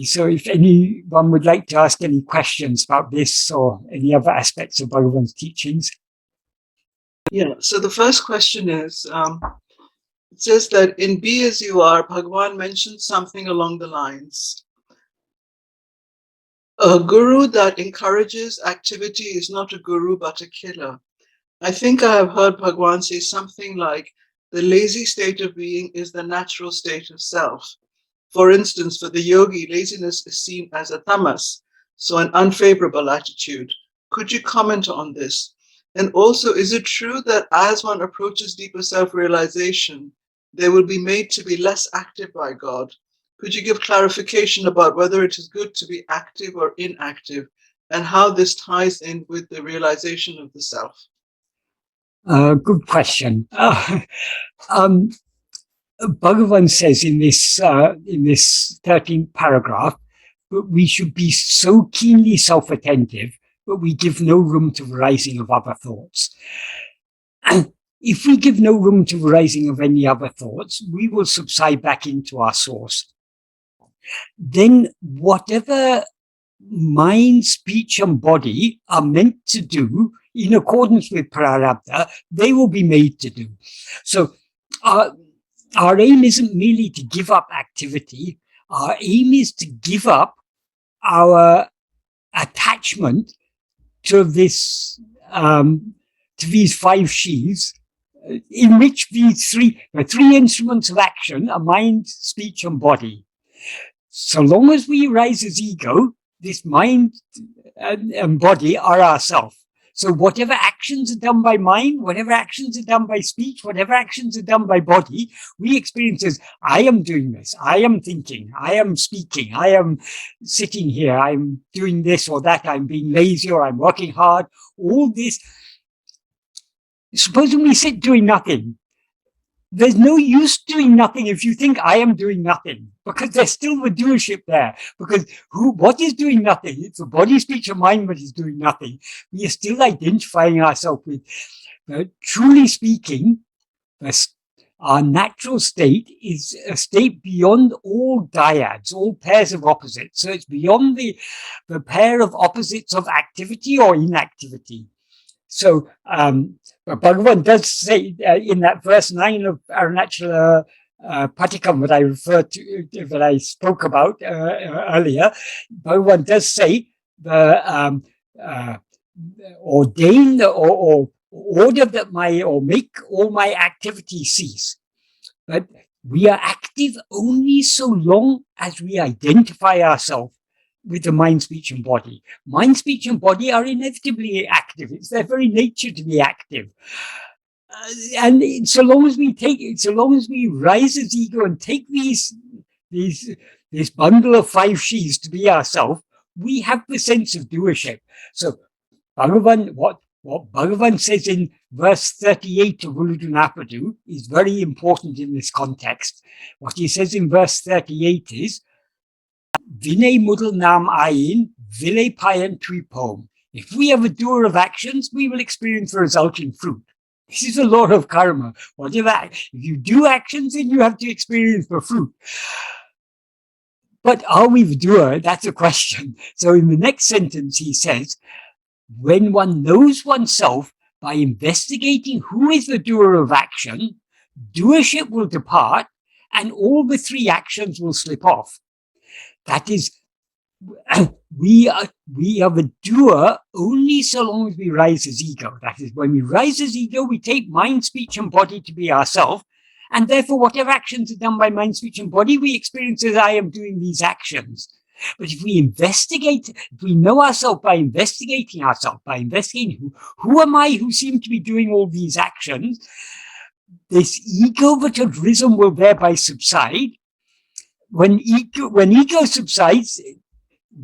So if anyone would like to ask any questions about this or any other aspects of Bhagavan's teachings. Yeah, so the first question is, it says that in Be As You Are, Bhagavan mentioned something along the lines, a guru that encourages activity is not a guru but a killer. I think I have heard Bhagavan say something like, the lazy state of being is the natural state of self. For instance, for the yogi, laziness is seen as a tamas, so an unfavorable attitude. Could you comment on this? And also, is it true that as one approaches deeper self-realization, they will be made to be less active by God? Could you give clarification about whether it is good to be active or inactive, and how this ties in with the realization of the self? Good question. Bhagavan says in this 13th paragraph that we should be so keenly self-attentive that we give no room to the rising of other thoughts. And if we give no room to the rising of any other thoughts, we will subside back into our source. Then whatever mind, speech, and body are meant to do in accordance with prarabdha, they will be made to do. So our aim isn't merely to give up activity. Our aim is to give up our attachment to this, to these five sheaves, in which these three instruments of action are mind, speech, and body. So long as we rise as ego, this mind and body are ourself. So whatever actions are done by mind, whatever actions are done by speech, whatever actions are done by body, we experience as, I am doing this, I am thinking, I am speaking, I am sitting here, I'm doing this or that, I'm being lazy or I'm working hard. All this. Supposing we sit doing nothing, there's no use doing nothing if you think I am doing nothing, because there's still the doership there. Because what is doing nothing? It's the body, speech, and mind that is doing nothing. We are still identifying ourselves with, truly speaking, our natural state is a state beyond all dyads, all pairs of opposites. So it's beyond the pair of opposites of activity or inactivity. So, Bhagavan does say in that verse 9 of Aruṇācala Padigam that I referred to, that I spoke about earlier, Bhagavan does say the ordain or order that make all my activity cease. But we are active only so long as we identify ourselves with the mind, speech, and body. Mind, speech, and body are inevitably active. It's their very nature to be active. And so long as we rise as ego and take this bundle of five sheaves to be ourselves, we have the sense of doership. So Bhagavan, what Bhagavan says in verse 38 of Uḷḷadu Nāṛpadu is very important in this context. What he says in verse 38 is, Vinay mudal nam ayin, vile payan tuipom. If we are a doer of actions, we will experience the resulting fruit. This is a law of karma. If you do actions, then you have to experience the fruit. But are we the doer? That's a question. So in the next sentence, he says, when one knows oneself by investigating who is the doer of action, doership will depart and all the three actions will slip off. That is, we are the doer only so long as we rise as ego. That is, when we rise as ego, we take mind, speech, and body to be ourself. And therefore, whatever actions are done by mind, speech, and body, we experience as I am doing these actions. But if we investigate, if we know ourselves by investigating who am I who seem to be doing all these actions, this ego that had risen will thereby subside. When ego subsides,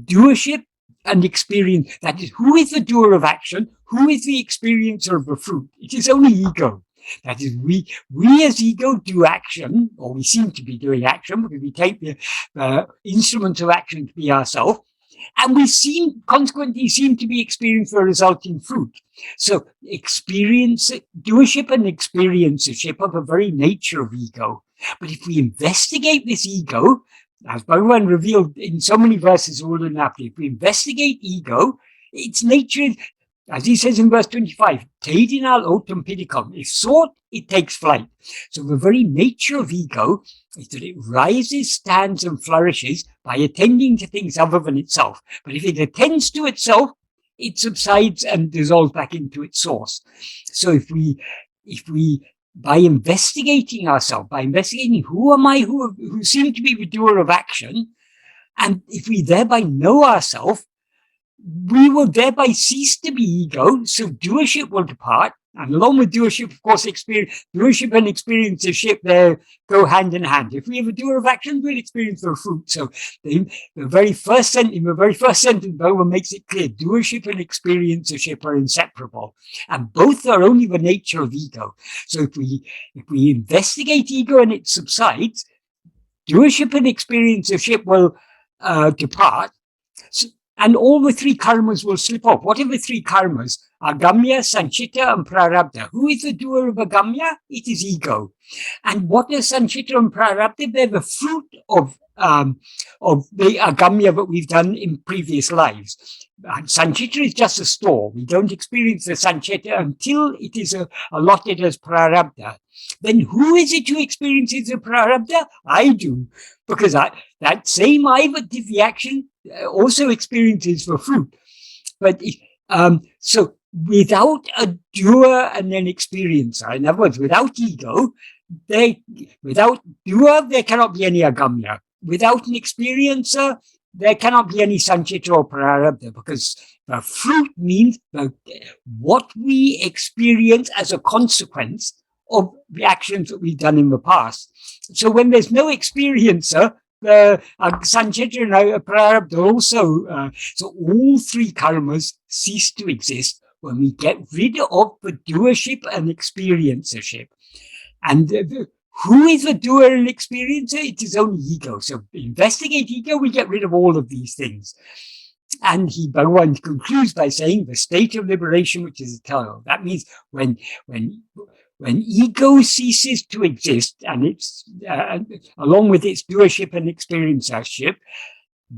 doership and experience, that is, who is the doer of action? Who is the experiencer of the fruit? It is only ego. That is, we as ego do action, or we seem to be doing action, because we take the instrument of action to be ourselves, and we consequently seem to be experiencing the resulting fruit. So doership and experiencership are the very nature of ego. But if we investigate this ego as Bhagavan revealed in so many verses of Uḷḷadu Nāṛpadu, if we investigate ego, its nature is, as he says in verse 25, Tēdinal otam pidikam. If sought, it takes flight. So the very nature of ego is that it rises, stands, and flourishes by attending to things other than itself. But if it attends to itself, it subsides and dissolves back into its source. So if we, by investigating ourselves, by investigating who am I, who seem to be the doer of action, and if we thereby know ourselves, we will thereby cease to be ego, so doership will depart. And along with doership, of course, doership and experiencership, they go hand in hand. If we have a doer of action, we'll experience their fruit. So in the very first sentence, Bhagavan makes it clear, doership and experiencership are inseparable. And both are only the nature of ego. So if we investigate ego and it subsides, doership and experiencership will depart. And all the three karmas will slip off. What are the three karmas? Agamya, Sanchita, and Prarabdha. Who is the doer of Agamya? It is ego. And what are Sanchita and Prarabdha? They're the fruit of the Agamya that we've done in previous lives. And Sanchita is just a store. We don't experience the Sanchita until it is allotted as Prarabdha. Then who is it who experiences the Prarabdha? I do. Because that same I that did the action also experiences the fruit. But so without a doer and an experiencer, in other words, without ego, without doer, there cannot be any agamya. Without an experiencer, there cannot be any sanchita or prarabdha, because the fruit means what we experience as a consequence of the actions that we've done in the past. So when there's no experiencer, sanchita and prarabdha also, so all three karmas cease to exist when we get rid of the doership and experiencership. And who is the doer and experiencer? It is only ego. So investigate ego, we get rid of all of these things. And Bhagavan concludes by saying the state of liberation, which is eternal. That means when ego ceases to exist, and it's along with its doership and experiencership,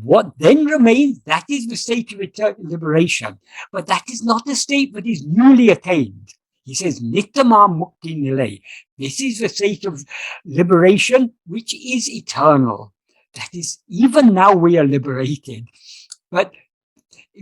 what then remains, that is the state of liberation. But that is not a state that is newly attained. He says, Nittama Mukti Nilai. This is the state of liberation which is eternal. That is, even now we are liberated. But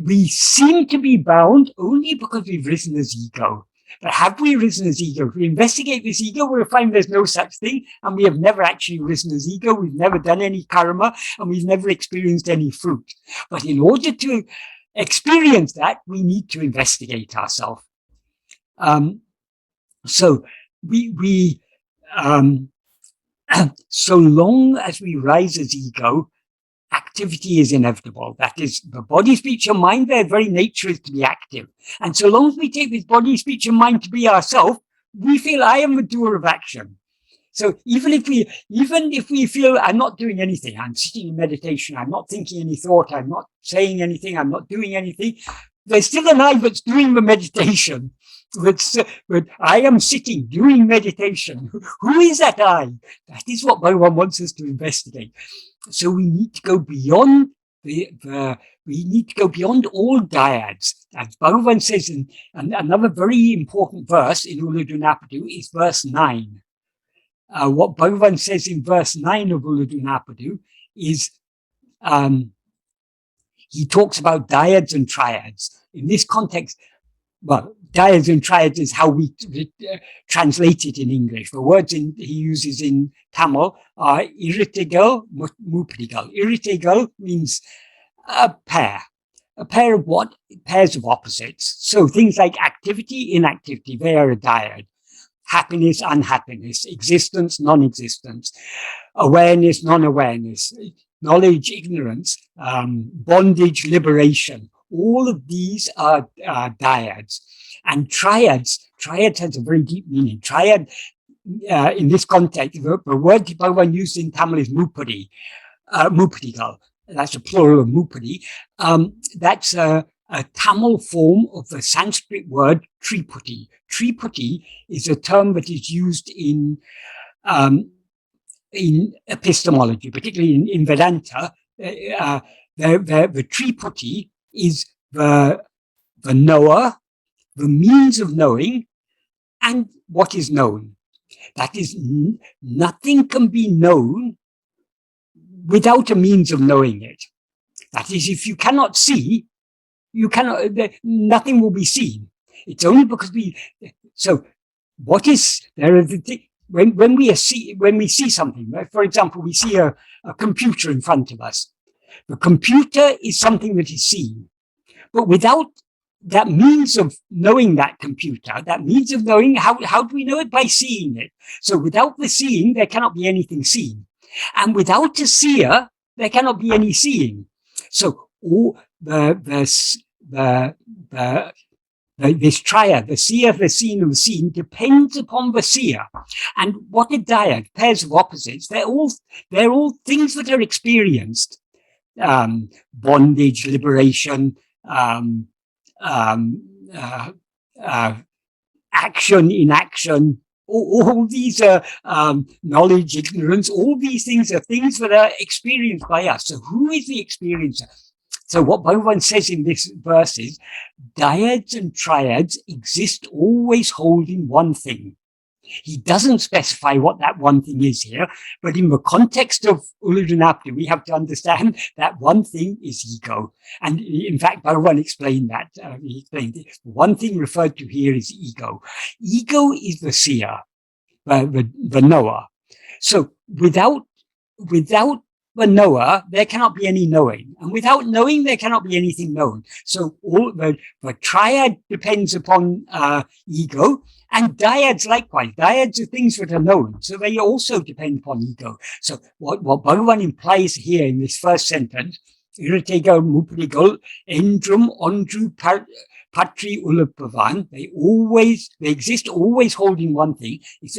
we seem to be bound only because we've risen as ego. But have we risen as ego? If we investigate this ego, we'll find there's no such thing, and we have never actually risen as ego. We've never done any karma, and we've never experienced any fruit. But in order to experience that, we need to investigate ourselves. So so long as we rise as ego, activity is inevitable. That is, the body, speech, and mind, their very nature is to be active. And so long as we take this body, speech, and mind to be ourselves, we feel I am the doer of action. So even if we feel I'm not doing anything, I'm sitting in meditation, I'm not thinking any thought, I'm not saying anything, I'm not doing anything, there's still an I that's doing the meditation. But I am sitting doing meditation. Who is that I? That is what Bhagavan wants us to investigate. So we need to go beyond we need to go beyond all dyads. As Bhagavan says in another very important verse in Uḷḷadu Nāṛpadu is verse 9. What Bhagavan says in verse 9 of Uḷḷadu Nāṛpadu is he talks about dyads and triads. In this context, well, dyads and triads is how we translate it in English. The words he uses in Tamil are irritigal, mupadigal. Irritigal means a pair. A pair of what? Pairs of opposites. So things like activity, inactivity, they are a dyad. Happiness, unhappiness, existence, non-existence, awareness, non-awareness, knowledge, ignorance, bondage, liberation. All of these are dyads. And triads has a very deep meaning. Triad, in this context, the word Bhagavan used in Tamil is mupadigal. That's a plural of mupadi. That's a Tamil form of the Sanskrit word triputi. Triputi is a term that is used in in epistemology, particularly in Vedanta, the Triputty is the knower, the means of knowing, and what is known. That is, nothing can be known without a means of knowing it. That is, if you cannot see, nothing will be seen. It's only because so what is, there are when we see something, right? For example, we see a computer in front of us. The computer is something that is seen, but without that means of knowing that computer, that means of knowing, how do we know it? By seeing it. So without the seeing, there cannot be anything seen. And without a seer, there cannot be any seeing. So all this triad, the seer, the seen, and the seen, depends upon the seer. And what a dyad, pairs of opposites, they're all things that are experienced. Bondage, liberation, action, inaction, all these are knowledge, ignorance, all these things are things that are experienced by us. So who is the experiencer? So what Bhagavan says in this verse is, dyads and triads exist always holding one thing. He doesn't specify what that one thing is here, but in the context of Uḷḷadu Nāṛpadu, we have to understand that one thing is ego. And in fact, Bhagavan explained that. He explained it. One thing referred to here is ego. Ego is the seer, the knower. So without the knower, there cannot be any knowing. And without knowing, there cannot be anything known. So all the triad depends upon ego, and dyads likewise. Dyads are things that are known. So they also depend upon ego. So what Bhagavan implies here in this first sentence, Iratega Mupadigal, Endrum, Ondru, Patri Ullapavan, they exist always holding one thing. It's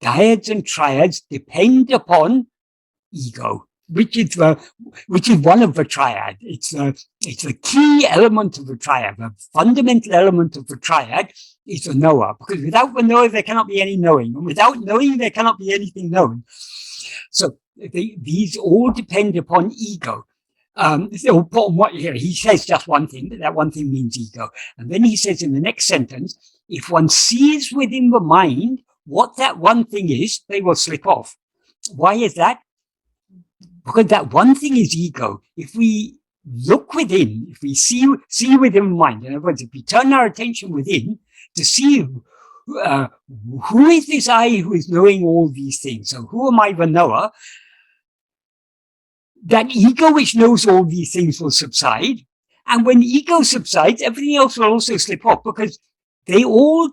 dyads and triads depend upon ego, which is one of the triad. It's a key element of the triad. The fundamental element of the triad is the knower, because without the knower there cannot be any knowing, and without knowing there cannot be anything known. So these all depend upon ego. He says just one thing, but that one thing means ego. And then he says in the next sentence, if one sees within the mind what that one thing is, they will slip off. Why is that? Because that one thing is ego. If we look within, if we see within the mind, in other words, if we turn our attention within to see who is this I who is knowing all these things? So who am I, the knower? That ego which knows all these things will subside. And when ego subsides, everything else will also slip off, because they all,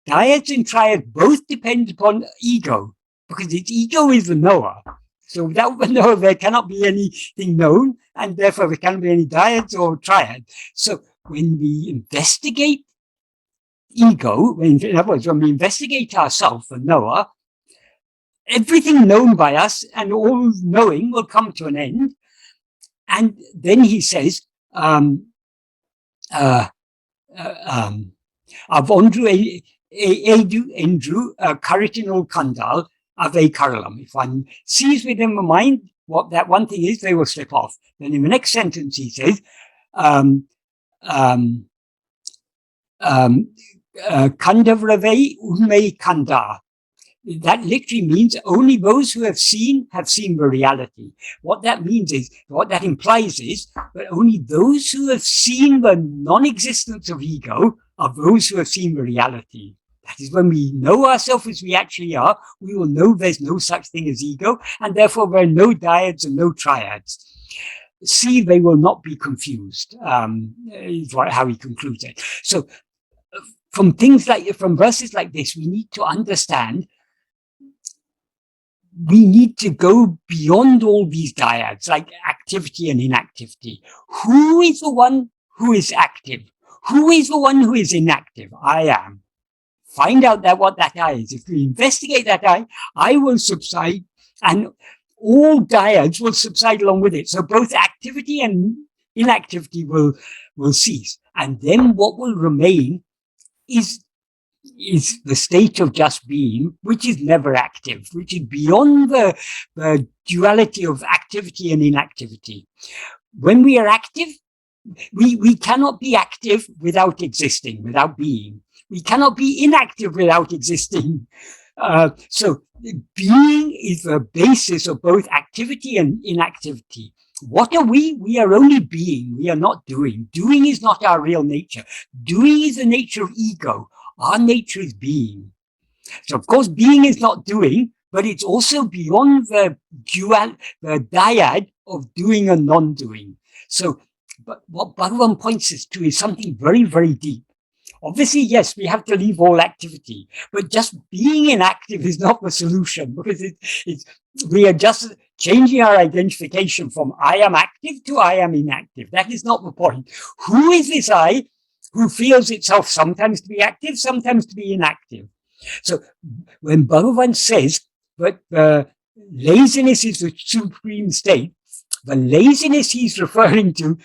dyads and triads, both depend upon ego, because its ego is the knower. So without the knower, there cannot be anything known, and therefore there cannot be any dyads or triads. So when we investigate ego, in other words, when we investigate ourselves, the knower, everything known by us and all knowing will come to an end. And then he says, Avondru Edu Endru Karitinol Kandal Ave Karalam. If one sees within the mind what that one thing is, they will slip off. Then in the next sentence he says, Kandavrave Unme Kanda. That literally means only those who have seen the reality. What that means is, what that implies is that only those who have seen the non-existence of ego are those who have seen the reality. That is, when we know ourselves as we actually are, we will know there's no such thing as ego, and therefore there are no dyads and no triads. See, they will not be confused, is how he concludes it. So from verses like this, we need to understand, we need to go beyond all these dyads, like activity and inactivity. Who is the one who is active? Who is the one who is inactive? I am. Find out what that I is. If we investigate that I will subside, and all dyads will subside along with it. So both activity and inactivity will cease. And then what will remain is is the state of just being, which is never active, which is beyond the duality of activity and inactivity. When we are active, we cannot be active without existing, without being. We cannot be inactive without existing. So being is the basis of both activity and inactivity. What are we? We are only being. We are not doing. Doing is not our real nature. Doing is the nature of ego. Our nature is being. So of course, being is not doing, but it's also beyond the dyad of doing and non-doing. So but what Bhagavan points us to is something very, very deep. Obviously, yes, we have to leave all activity, but just being inactive is not the solution, because we are just changing our identification from I am active to I am inactive. That is not the point. Who is this I who feels itself sometimes to be active, sometimes to be inactive? So when Bhagavan says that laziness is the supreme state, the laziness he's referring to,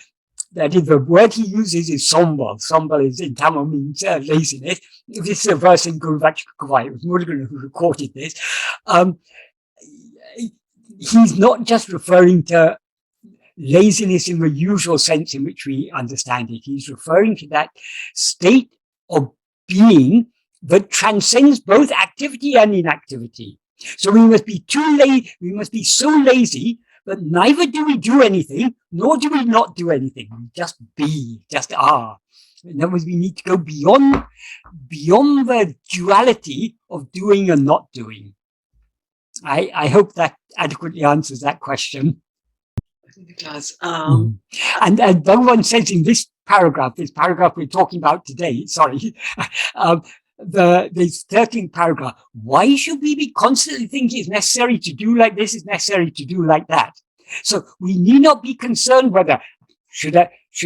that is, the word he uses is sombal. Sombal is in Tamil means laziness. This is a verse in Guru Vachakavai. It was Murugan who recorded this. He's not just referring to laziness in the usual sense in which we understand it. He's referring to that state of being that transcends both activity and inactivity. So we must be we must be so lazy that neither do we do anything, nor do we not do anything. We just be, just are. In other words, we need to go beyond the duality of doing and not doing. I hope that adequately answers that question. I think it does. And Bhagavan says in this paragraph we're talking about today, sorry, this 13th paragraph, why should we be constantly thinking it's necessary to do like this, it's necessary to do like that? So we need not be concerned whether should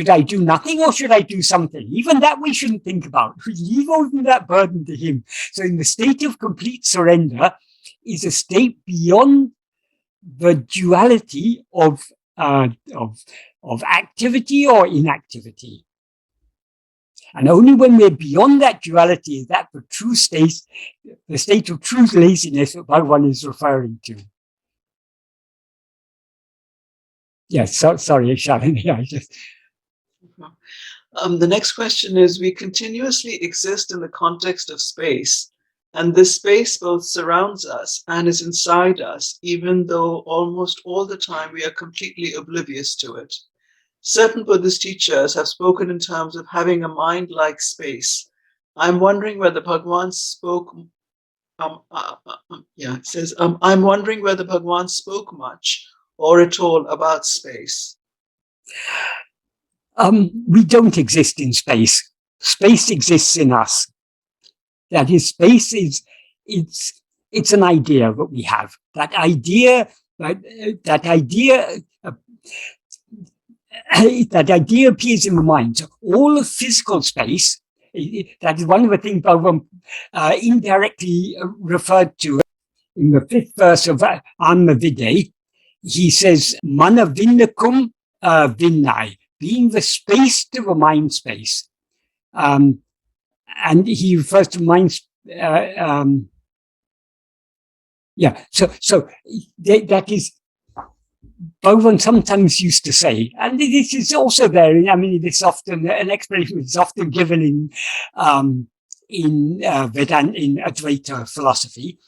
I do nothing or should I do something? Even that we shouldn't think about. We leave all that burden to him. So in the state of complete surrender is a state beyond the duality of activity or inactivity. And only when we're beyond that duality is that the true state, the state of true laziness that Bhagavan is referring to. Yes, sorry, Sharon. Yeah, the next question is, we continuously exist in the context of space, and this space both surrounds us and is inside us, even though almost all the time we are completely oblivious to it. Certain Buddhist teachers have spoken in terms of having a mind like space. I'm wondering whether Bhagavan spoke. It says, I'm wondering whether Bhagavan spoke much or at all about space. We don't exist in space. Space exists in us. That is, space is it's an idea that we have. That idea appears in the mind. So all of physical space, that is one of the things Bhagavan indirectly referred to in the 5th verse of Āṉma-Viddai. He says, Mana Vinnakum Vinnai, being the space to the mind space. And he refers to mind. So that is, Bhagavan sometimes used to say, and this is also there. I mean, it's often an explanation is often given in Vedanta, in Advaita philosophy.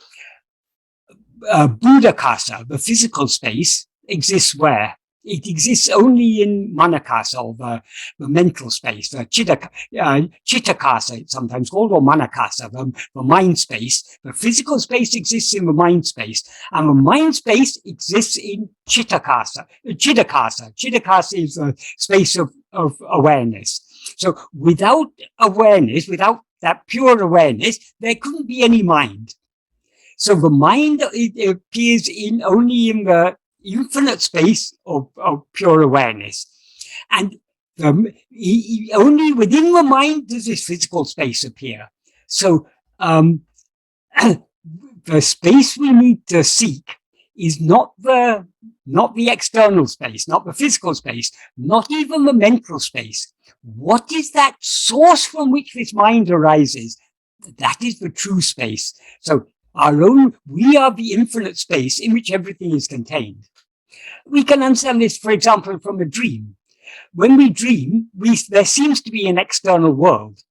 Buddhakasa, the physical space, exists where? It exists only in manakasa, or the mental space, the chittakasa, it's sometimes called, or manakasa, the mind space. The physical space exists in the mind space, and the mind space exists in chittakasa. Chittakasa is a space of awareness. So without awareness, without that pure awareness, there couldn't be any mind. So the mind, it appears only in the infinite space of pure awareness. And only within the mind does this physical space appear. So the space we need to seek is not the external space, not the physical space, not even the mental space. What is that source from which this mind arises? That is the true space. So we are the infinite space in which everything is contained. We can understand this, for example, from a dream. When we dream, there seems to be an external world.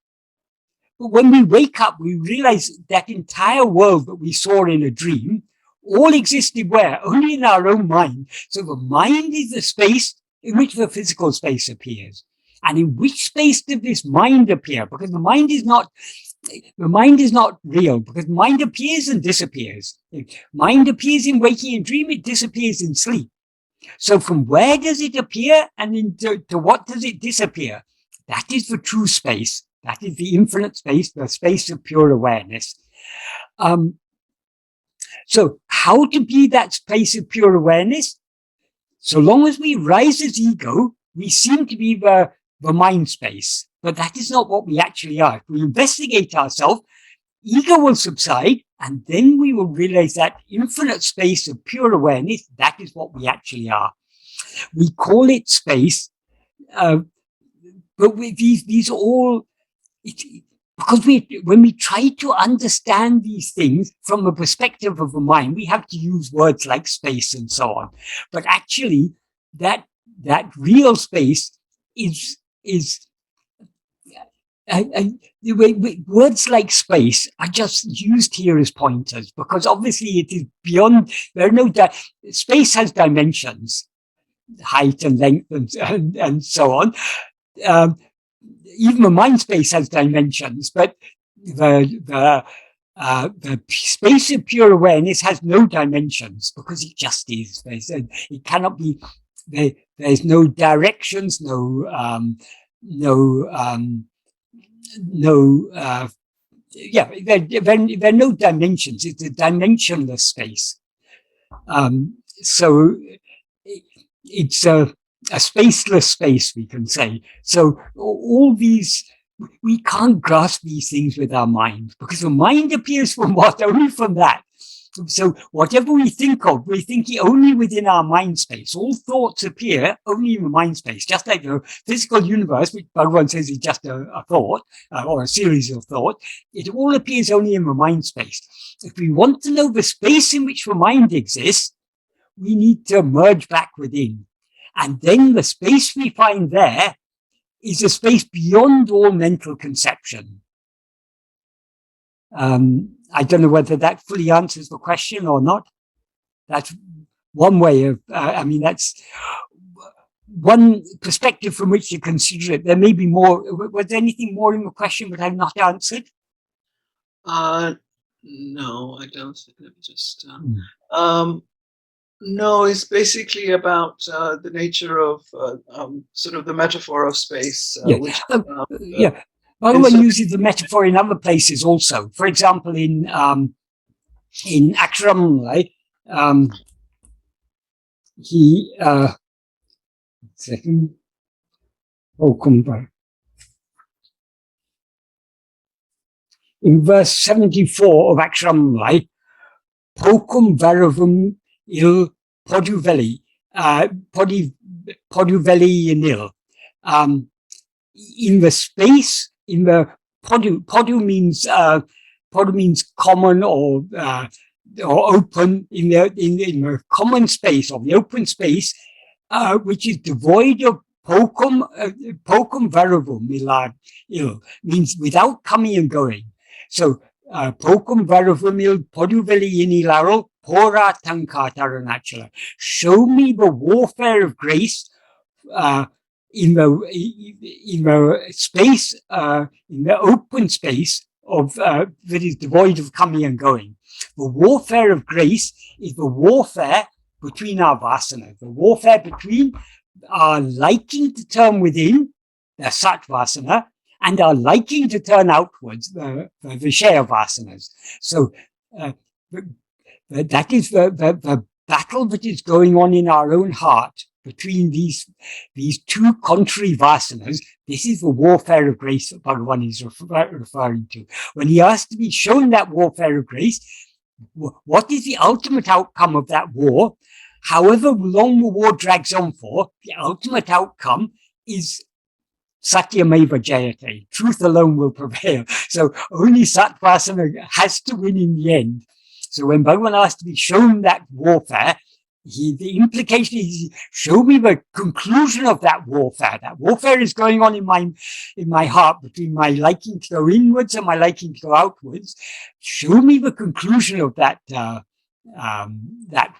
But when we wake up, we realize that entire world that we saw in a dream all existed where? Only in our own mind. So the mind is the space in which the physical space appears. And in which space did this mind appear? Because the mind is not real, because mind appears and disappears. Mind appears in waking and dream, it disappears in sleep. So from where does it appear and to what does it disappear? That is the true space. That is the infinite space, the space of pure awareness. So how to be that space of pure awareness? So long as we rise as ego, we seem to be the mind space. But that is not what we actually are. If we investigate ourselves, ego will subside, and then we will realize that infinite space of pure awareness, that is what we actually are. We call it space, but these are all, because when we try to understand these things from the perspective of the mind, we have to use words like space and so on. But actually, that real space is words like space are just used here as pointers, because obviously it is beyond. There are no space has dimensions, height and length and so on. Even the mind space has dimensions, but the space of pure awareness has no dimensions, because it just is. It cannot be. There's no directions, there are no dimensions. It's a dimensionless space. So it's a spaceless space, we can say. So all these, we can't grasp these things with our mind, because the mind appears from what? Only from that. So whatever we think of, we think it only within our mind space. All thoughts appear only in the mind space, just like the physical universe, which Bhagavan says is just a thought or a series of thoughts. It all appears only in the mind space. If we want to know the space in which the mind exists, we need to merge back within. And then the space we find there is a space beyond all mental conception. I don't know whether that fully answers the question or not. That's one way of, that's one perspective from which to consider it. There may be more. Was there anything more in the question that I've not answered? No, I don't think. Let me just, no, it's basically about the nature of sort of the metaphor of space. Bhagavan uses the metaphor in other places also. For example, in Akṣaramaṇamālai, he in verse 74 of Akṣaramaṇamālai, Pokum Varavum il Poduveli, Poduveli inil. In the space, in the podu means common or open. In the common space, or the open space, which is devoid of pokum varavum il, means without coming and going. So pokum varavum il poduveli inilaro pora tankātaranačala. Show me the warfare of grace in the space, in the open space of that is devoid of coming and going. The warfare of grace is the warfare between our vasanas, the warfare between our liking to turn within, the sat vasana, and our liking to turn outwards, the vishaya vasanas. So that is the battle that is going on in our own heart between these two contrary vasanas. This is the warfare of grace that Bhagavan is referring to. When he has to be shown that warfare of grace, what is the ultimate outcome of that war? However long the war drags on for, the ultimate outcome is Satyameva Jayate. Truth alone will prevail. So only Satvasana has to win in the end. So when Bhagavan asked to be shown that warfare, the implication is, show me the conclusion of that warfare. That warfare is going on in my heart between my liking to go inwards and my liking to go outwards. Show me the conclusion of that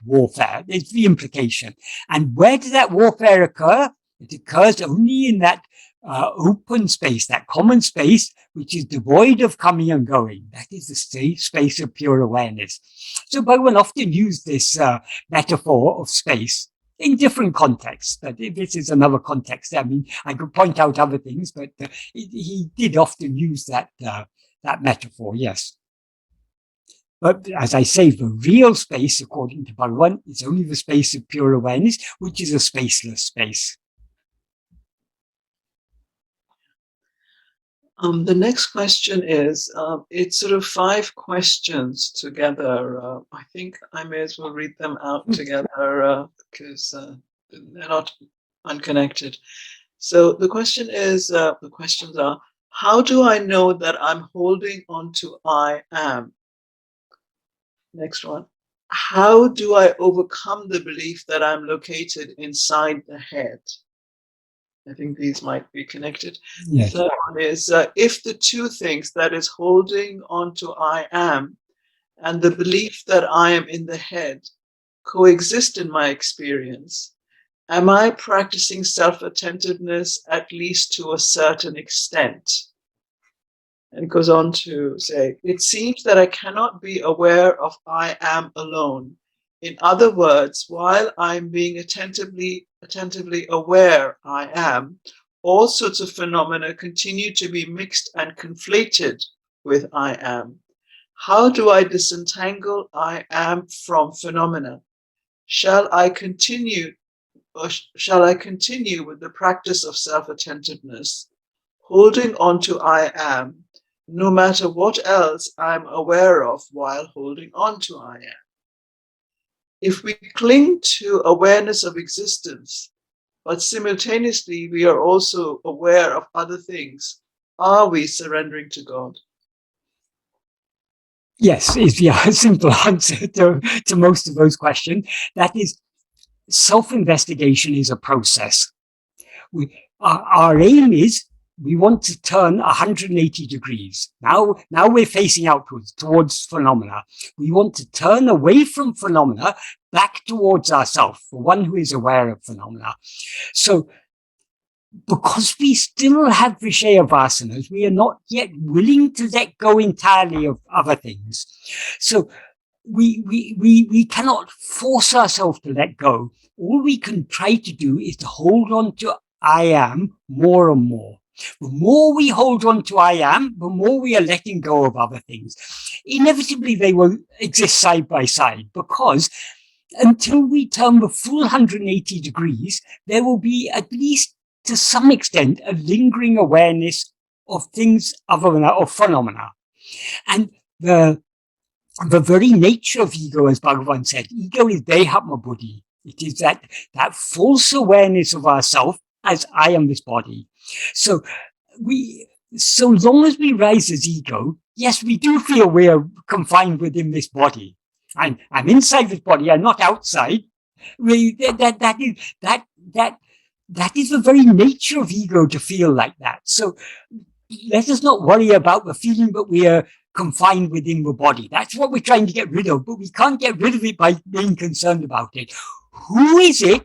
warfare. It's the implication. And where does that warfare occur? It occurs only in that open space, that common space, which is devoid of coming and going. That is the space of pure awareness. So Bhagavan often used this metaphor of space in different contexts. But this is another context. I mean, I could point out other things, but he did often use that metaphor, yes. But as I say, the real space, according to Bhagavan, is only the space of pure awareness, which is a spaceless space. The next question is, it's sort of 5 questions together. I think I may as well read them out together because they're not unconnected. So the question is, the questions are, how do I know that I'm holding on to I am? Next one. How do I overcome the belief that I'm located inside the head? I think these might be connected. Yes. The third one is, if the two things, that is holding on to I am and the belief that I am in the head, coexist in my experience, am I practicing self-attentiveness at least to a certain extent? And it goes on to say, it seems that I cannot be aware of I am alone. In other words, while I'm being attentively aware I am, all sorts of phenomena continue to be mixed and conflated with I am. How do I disentangle I am from phenomena? Shall I continue with the practice of self-attentiveness, holding on to I am, no matter what else I'm aware of while holding on to I am? If we cling to awareness of existence, but simultaneously we are also aware of other things, are we surrendering to God? Yes, is the simple answer to most of those questions. That is, self-investigation is a process. Our aim is, we want to turn 180 degrees. Now we're facing outwards towards phenomena. We want to turn away from phenomena back towards ourselves, the one who is aware of phenomena. So because we still have Vishaya vasanas, we are not yet willing to let go entirely of other things. So we cannot force ourselves to let go. All we can try to do is to hold on to I am more and more. The more we hold on to I am, the more we are letting go of other things. Inevitably, they will exist side by side, because until we turn the full 180 degrees, there will be, at least to some extent, a lingering awareness of things other than of phenomena. And the very nature of ego, as Bhagavan said, ego is dehatma buddhi. It is that false awareness of ourself as I am this body. So long as we rise as ego, yes, we do feel we are confined within this body. I'm inside this body. I'm not outside. That is the very nature of ego, to feel like that. So let us not worry about the feeling that we are confined within the body. That's what we're trying to get rid of, but we can't get rid of it by being concerned about it. Who is it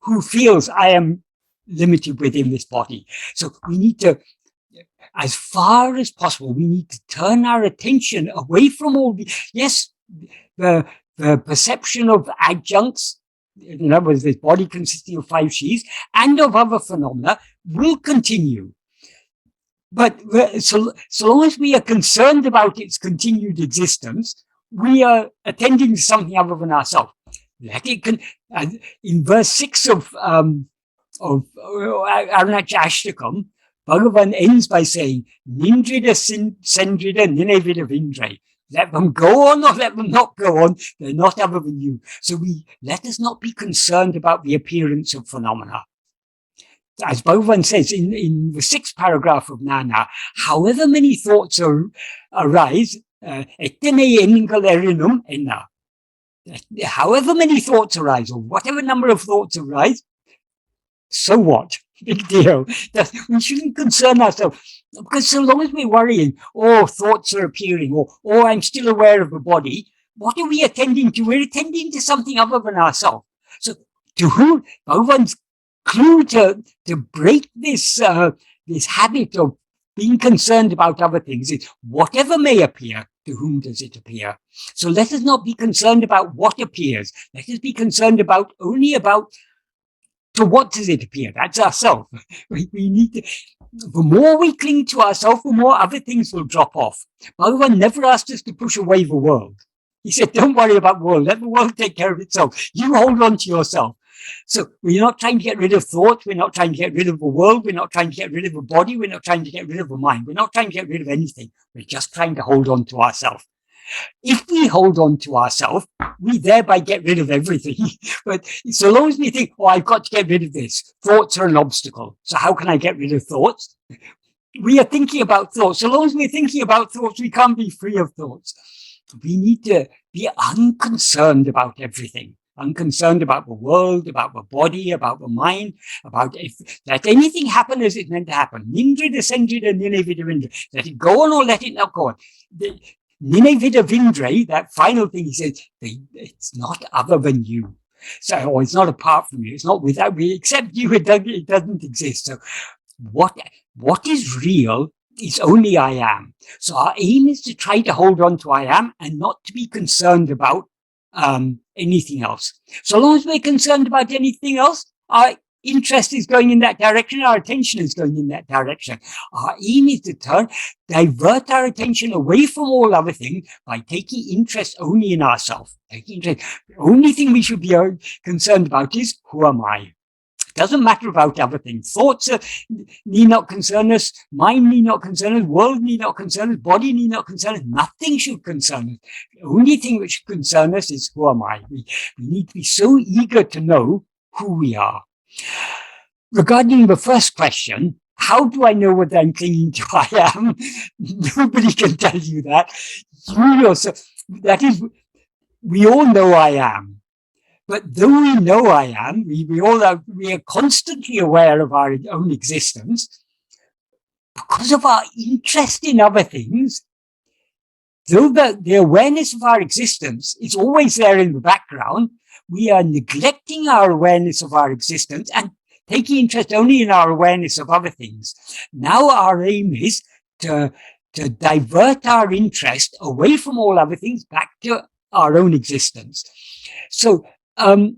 who feels I am limited within this body? So we need to, as far as possible, we need to turn our attention away from all the, yes, the perception of adjuncts, in other words, this body consisting of 5 sheaths, and of other phenomena will continue. But so long as we are concerned about its continued existence, we are attending to something other than ourselves. Let it in verse 6 of Aruṇācala Aṣṭakam, Bhagavan ends by saying, Nindrida sendrida ninevida vindre. Let them go on or let them not go on. They're not other than you. So let us not be concerned about the appearance of phenomena. as Bhagavan says in the 6th paragraph of Nāṉ Ār, however many thoughts arise, however many thoughts arise, or whatever number of thoughts arise, so what? Big deal. We shouldn't concern ourselves, because so long as we're worrying, thoughts are appearing, or I'm still aware of the body, what are we attending to? We're attending to something other than ourselves. So to whom Bhagavan's clue to break this this habit of being concerned about other things is whatever may appear, to whom does it appear? So let us not be concerned about what appears. Let us be concerned only about to what does it appear? That's ourself. We need to, the more we cling to ourselves, the more other things will drop off. Bhagavan never asked us to push away the world. He said, don't worry about the world. Let the world take care of itself. You hold on to yourself. So we're not trying to get rid of thought. We're not trying to get rid of the world. We're not trying to get rid of the body. We're not trying to get rid of the mind. We're not trying to get rid of anything. We're just trying to hold on to ourselves. If we hold on to ourselves, we thereby get rid of everything. But so long as we think, I've got to get rid of this, thoughts are an obstacle. So how can I get rid of thoughts? We are thinking about thoughts. So long as we're thinking about thoughts, we can't be free of thoughts. We need to be unconcerned about everything. Unconcerned about the world, about the body, about the mind, about if let anything happen as it's meant to happen. Nindrida Sendrida Ninevida Vindra. Let it go on or let it not go on. Ninevida Vindra, that final thing he says, it's not other than you. So, or it's not apart from you. It's not without me, except you. It doesn't exist. So what is real is only I am. So our aim is to try to hold on to I am and not to be concerned about anything else. So long as we're concerned about anything else, our interest is going in that direction, our attention is going in that direction. Our aim is to divert our attention away from all other things by taking interest only in ourselves. The only thing we should be concerned about is, who am I? It doesn't matter about other things. Thoughts need not concern us, mind need not concern us, world need not concern us, body need not concern us, nothing should concern us. The only thing which should concern us is, who am I? We need to be so eager to know who we are. Regarding the first question, how do I know what I'm clinging to I am? Nobody can tell you that. You yourself, that is, we all know I am. But though we know I am, we are constantly aware of our own existence. Because of our interest in other things, though the awareness of our existence is always there in the background, we are neglecting our awareness of our existence and taking interest only in our awareness of other things. Now our aim is to divert our interest away from all other things back to our own existence. So we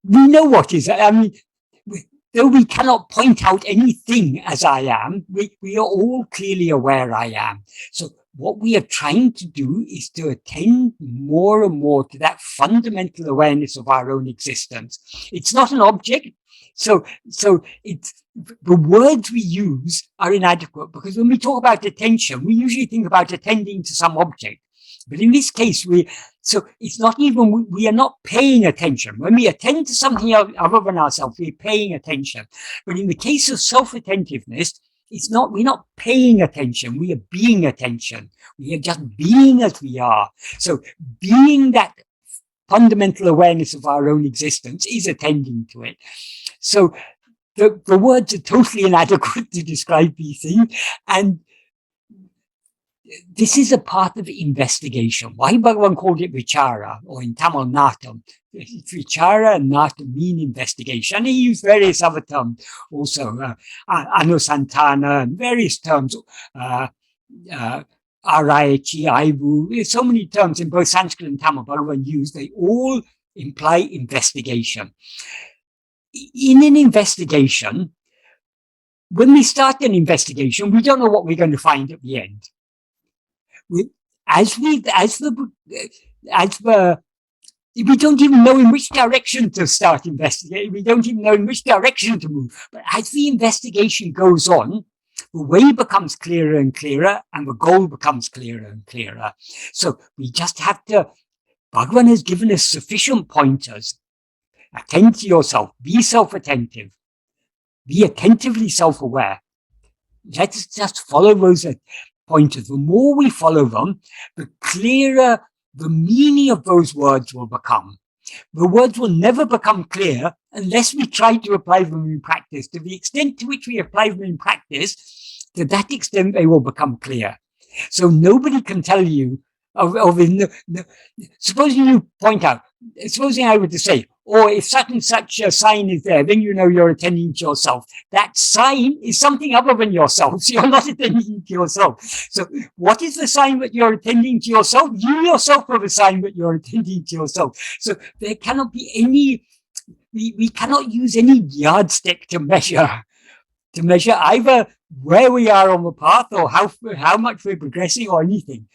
know what is, though we cannot point out anything as I am, we are all clearly aware I am. So what we are trying to do is to attend more and more to that fundamental awareness of our own existence. It's not an object. So it's, the words we use are inadequate, because when we talk about attention, we usually think about attending to some object. But in this case, so it's not even, we are not paying attention. When we attend to something other than ourselves, we're paying attention. But in the case of self-attentiveness, it's not, we're not paying attention, we are being attention. We are just being as we are. So being that fundamental awareness of our own existence is attending to it. So the words are totally inadequate to describe these things. And this is a part of investigation. Why Bhagavan called it vichara, or in Tamil Natam. Vichara and Natam mean investigation. And he used various other terms also, anusantana, and various terms, araichi, aivu. There's so many terms in both Sanskrit and Tamil Bhagavan used. They all imply investigation. In an investigation, when we start an investigation, we don't know what we're going to find at the end. We don't even know in which direction to start investigating. We don't even know in which direction to move. But as the investigation goes on, the way becomes clearer and clearer, and the goal becomes clearer and clearer. So we just have to, Bhagavan has given us sufficient pointers. Attend to yourself. Be self-attentive. Be attentively self-aware. Let us just follow those pointers. The more we follow them, the clearer the meaning of those words will become. The words will never become clear unless we try to apply them in practice. To the extent to which we apply them in practice, to that extent they will become clear. So nobody can tell you, supposing you point out, supposing I were to say, or if such and such a sign is there, then you know you're attending to yourself. That sign is something other than yourself, so you're not attending to yourself. So what is the sign that you're attending to yourself? You yourself are the sign that you're attending to yourself. So there cannot be any, we cannot use any yardstick to measure either where we are on the path or how much we're progressing or anything.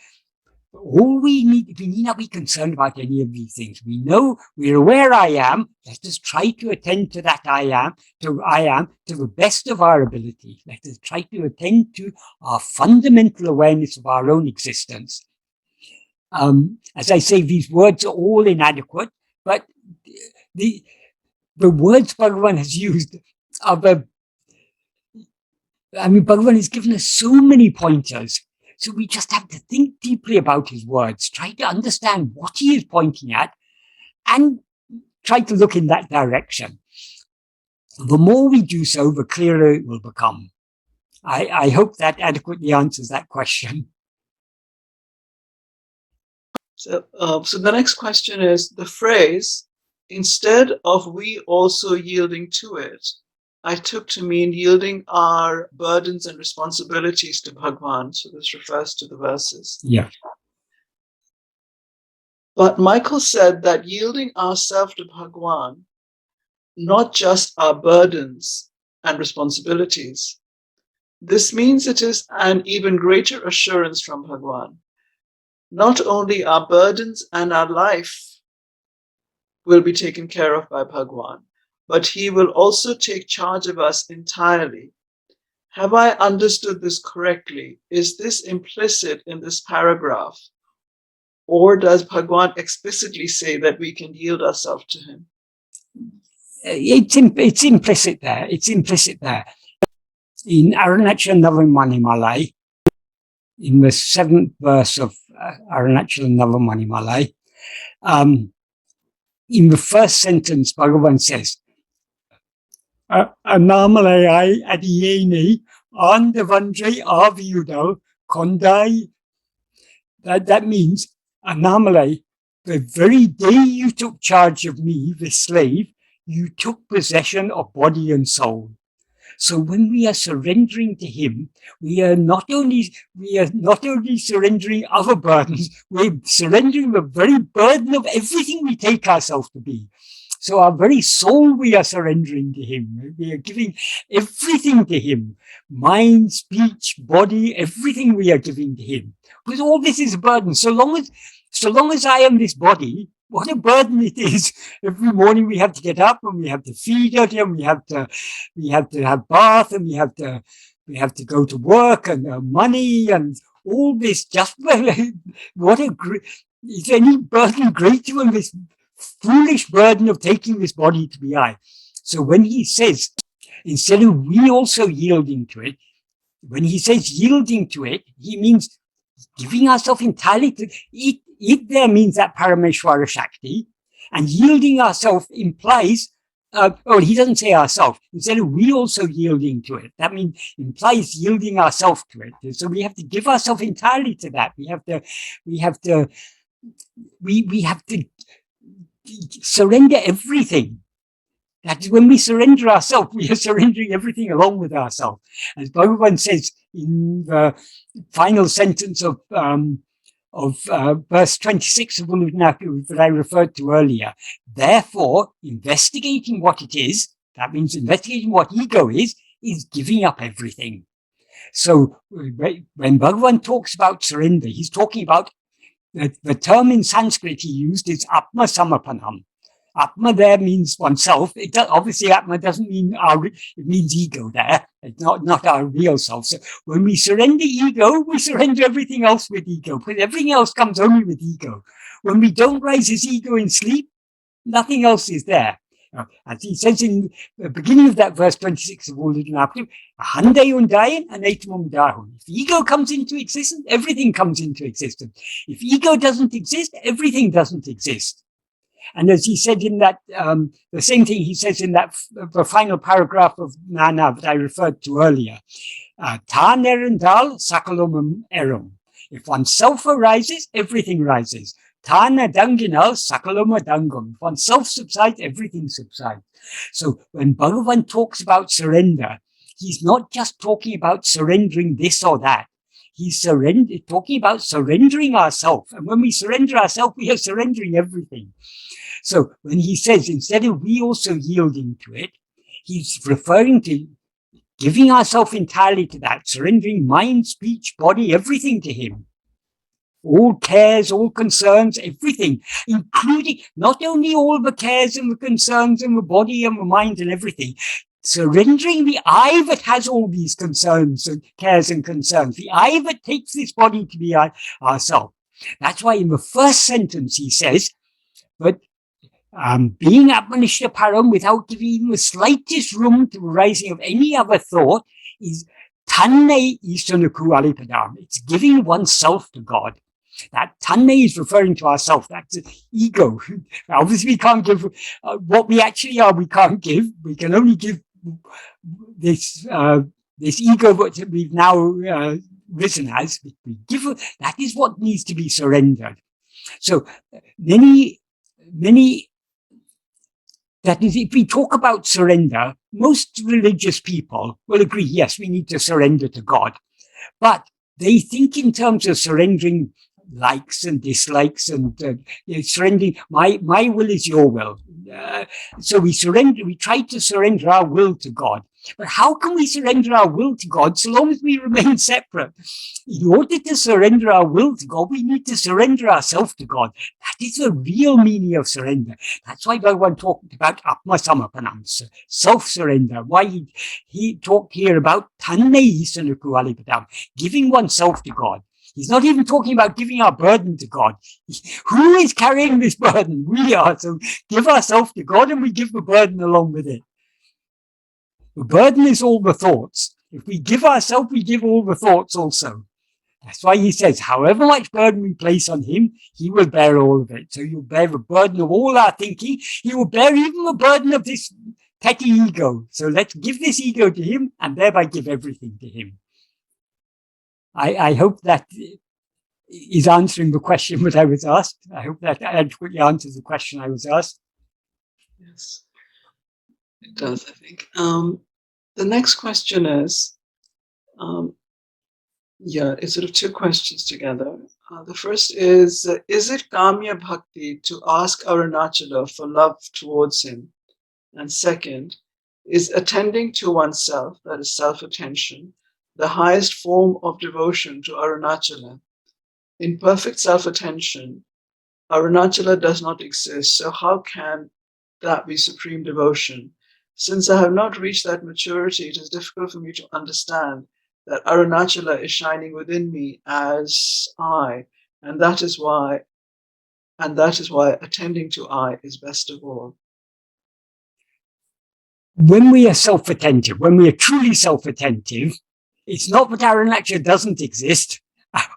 All we need not be concerned about any of these things. We know, we're aware I am. Let us try to attend to that I am to the best of our ability. Let us try to attend to our fundamental awareness of our own existence. As I say, these words are all inadequate, but the words Bhagavan has used are Bhagavan has given us so many pointers. So we just have to think deeply about his words, try to understand what he is pointing at, and try to look in that direction. The more we do so, the clearer it will become. I hope that adequately answers that question. So the next question is the phrase, instead of we also yielding to it, I took to mean yielding our burdens and responsibilities to Bhagavan. So this refers to the verses. Yeah. But Michael said that yielding ourselves to Bhagavan, not just our burdens and responsibilities, this means it is an even greater assurance from Bhagavan. Not only our burdens and our life will be taken care of by Bhagavan, but he will also take charge of us entirely. Have I understood this correctly? Is this implicit in this paragraph? Or does Bhagavan explicitly say that we can yield ourselves to him? It's implicit there. It's implicit there. In Aruṇācala Navamaṇimālai, in the 7th verse of Aruṇācala Navamaṇimālai, in the first sentence, Bhagavan says, Āṇamalai adiyeni andavandre aviyudo kondai. That means, Āṇamalai, the very day you took charge of me, the slave, you took possession of body and soul. So when we are surrendering to him, we are not only surrendering other burdens, we're surrendering the very burden of everything we take ourselves to be. So our very soul we are surrendering to him. We are giving everything to him. Mind, speech, body, everything we are giving to him. Because all this is a burden. So long as I am this body, what a burden it is. Every morning we have to get up and we have to feed it, and we have to have bath, and we have to go to work and money and all this. Just what a great, is any burden greater than this foolish burden of taking this body to be I? So when he says, instead of we also yielding to it, when he says yielding to it, he means giving ourselves entirely to it. It there means that Parameshwara Shakti, and yielding ourselves implies, he doesn't say ourselves, instead of we also yielding to it. That means implies yielding ourselves to it. So we have to give ourselves entirely to that. We have to surrender everything. That is, when we surrender ourselves, we are surrendering everything along with ourselves. As Bhagavan says in the final sentence of verse 26 of Uḷḷadu that I referred to earlier. Therefore, investigating what it is, that means investigating what ego is giving up everything. So when Bhagavan talks about surrender, he's talking about the term in Sanskrit he used is Atma-samarpanam. Atma there means oneself. Obviously, Atma doesn't mean it means ego there. It's not our real self. So when we surrender ego, we surrender everything else with ego, because everything else comes only with ego. When we don't raise his ego in sleep, nothing else is there. As he says in the beginning of that verse 26 of Uḷḷadu Nāṛpadu, Handai Undayan and Aitmum Dahun. If ego comes into existence, everything comes into existence. If ego doesn't exist, everything doesn't exist. And as he said in that, the same thing he says in that the final paragraph of Nāṉ Ār that I referred to earlier, Tān erundal sakalomam erum. If oneself arises, everything rises. Tāna danginal sakaloma dangam. If oneself subsides, everything subsides. So when Bhagavan talks about surrender, he's not just talking about surrendering this or that. He's talking about surrendering ourselves. And when we surrender ourselves, we are surrendering everything. So when he says, instead of we also yielding to it, he's referring to giving ourselves entirely to that, surrendering mind, speech, body, everything to him. All cares, all concerns, everything, including not only all the cares and the concerns and the body and the mind and everything, surrendering the I that has all these concerns and cares and concerns, the I that takes this body to be ourself. That's why in the first sentence he says, but being Atma-vichara param without giving even the slightest room to the rising of any other thought is Tanne Ār Padam. It's giving oneself to God. That Tanne is referring to ourself. That's ego. Obviously, we can't give what we actually are. We can't give. We can only give this ego that we've now risen as. We give. That is what needs to be surrendered. So many. That is, if we talk about surrender, most religious people will agree, yes, we need to surrender to God. But they think in terms of surrendering likes and dislikes and surrendering, my will is your will. So we try to surrender our will to God. But how can we surrender our will to God so long as we remain separate? In order to surrender our will to God, we need to surrender ourselves to God. That is the real meaning of surrender. That's why Bhagavan talked about Atma-samarpanam, self-surrender. Why he talked here about Tanne Ār, giving oneself to God. He's not even talking about giving our burden to God. Who is carrying this burden? We are. So give ourselves to God and we give the burden along with it. The burden is all the thoughts. If we give ourselves, we give all the thoughts also. That's why he says, however much burden we place on him, he will bear all of it. So you'll bear the burden of all our thinking. He will bear even the burden of this petty ego. So let's give this ego to him and thereby give everything to him. I hope that is answering the question that I was asked. I hope that adequately answers the question I was asked. Yes, it does, I think. The next question is, it's sort of two questions together. The first is it Kamya Bhakti to ask Aruṇācala for love towards him? And second, is attending to oneself, that is self-attention, the highest form of devotion to Aruṇācala? In perfect self-attention, Aruṇācala does not exist, so how can that be supreme devotion? Since I have not reached that maturity, it is difficult for me to understand that Aruṇācala is shining within me as I, and that is why attending to I is best of all. When we are self-attentive, when we are truly self-attentive, it's not that Aruṇācala doesn't exist.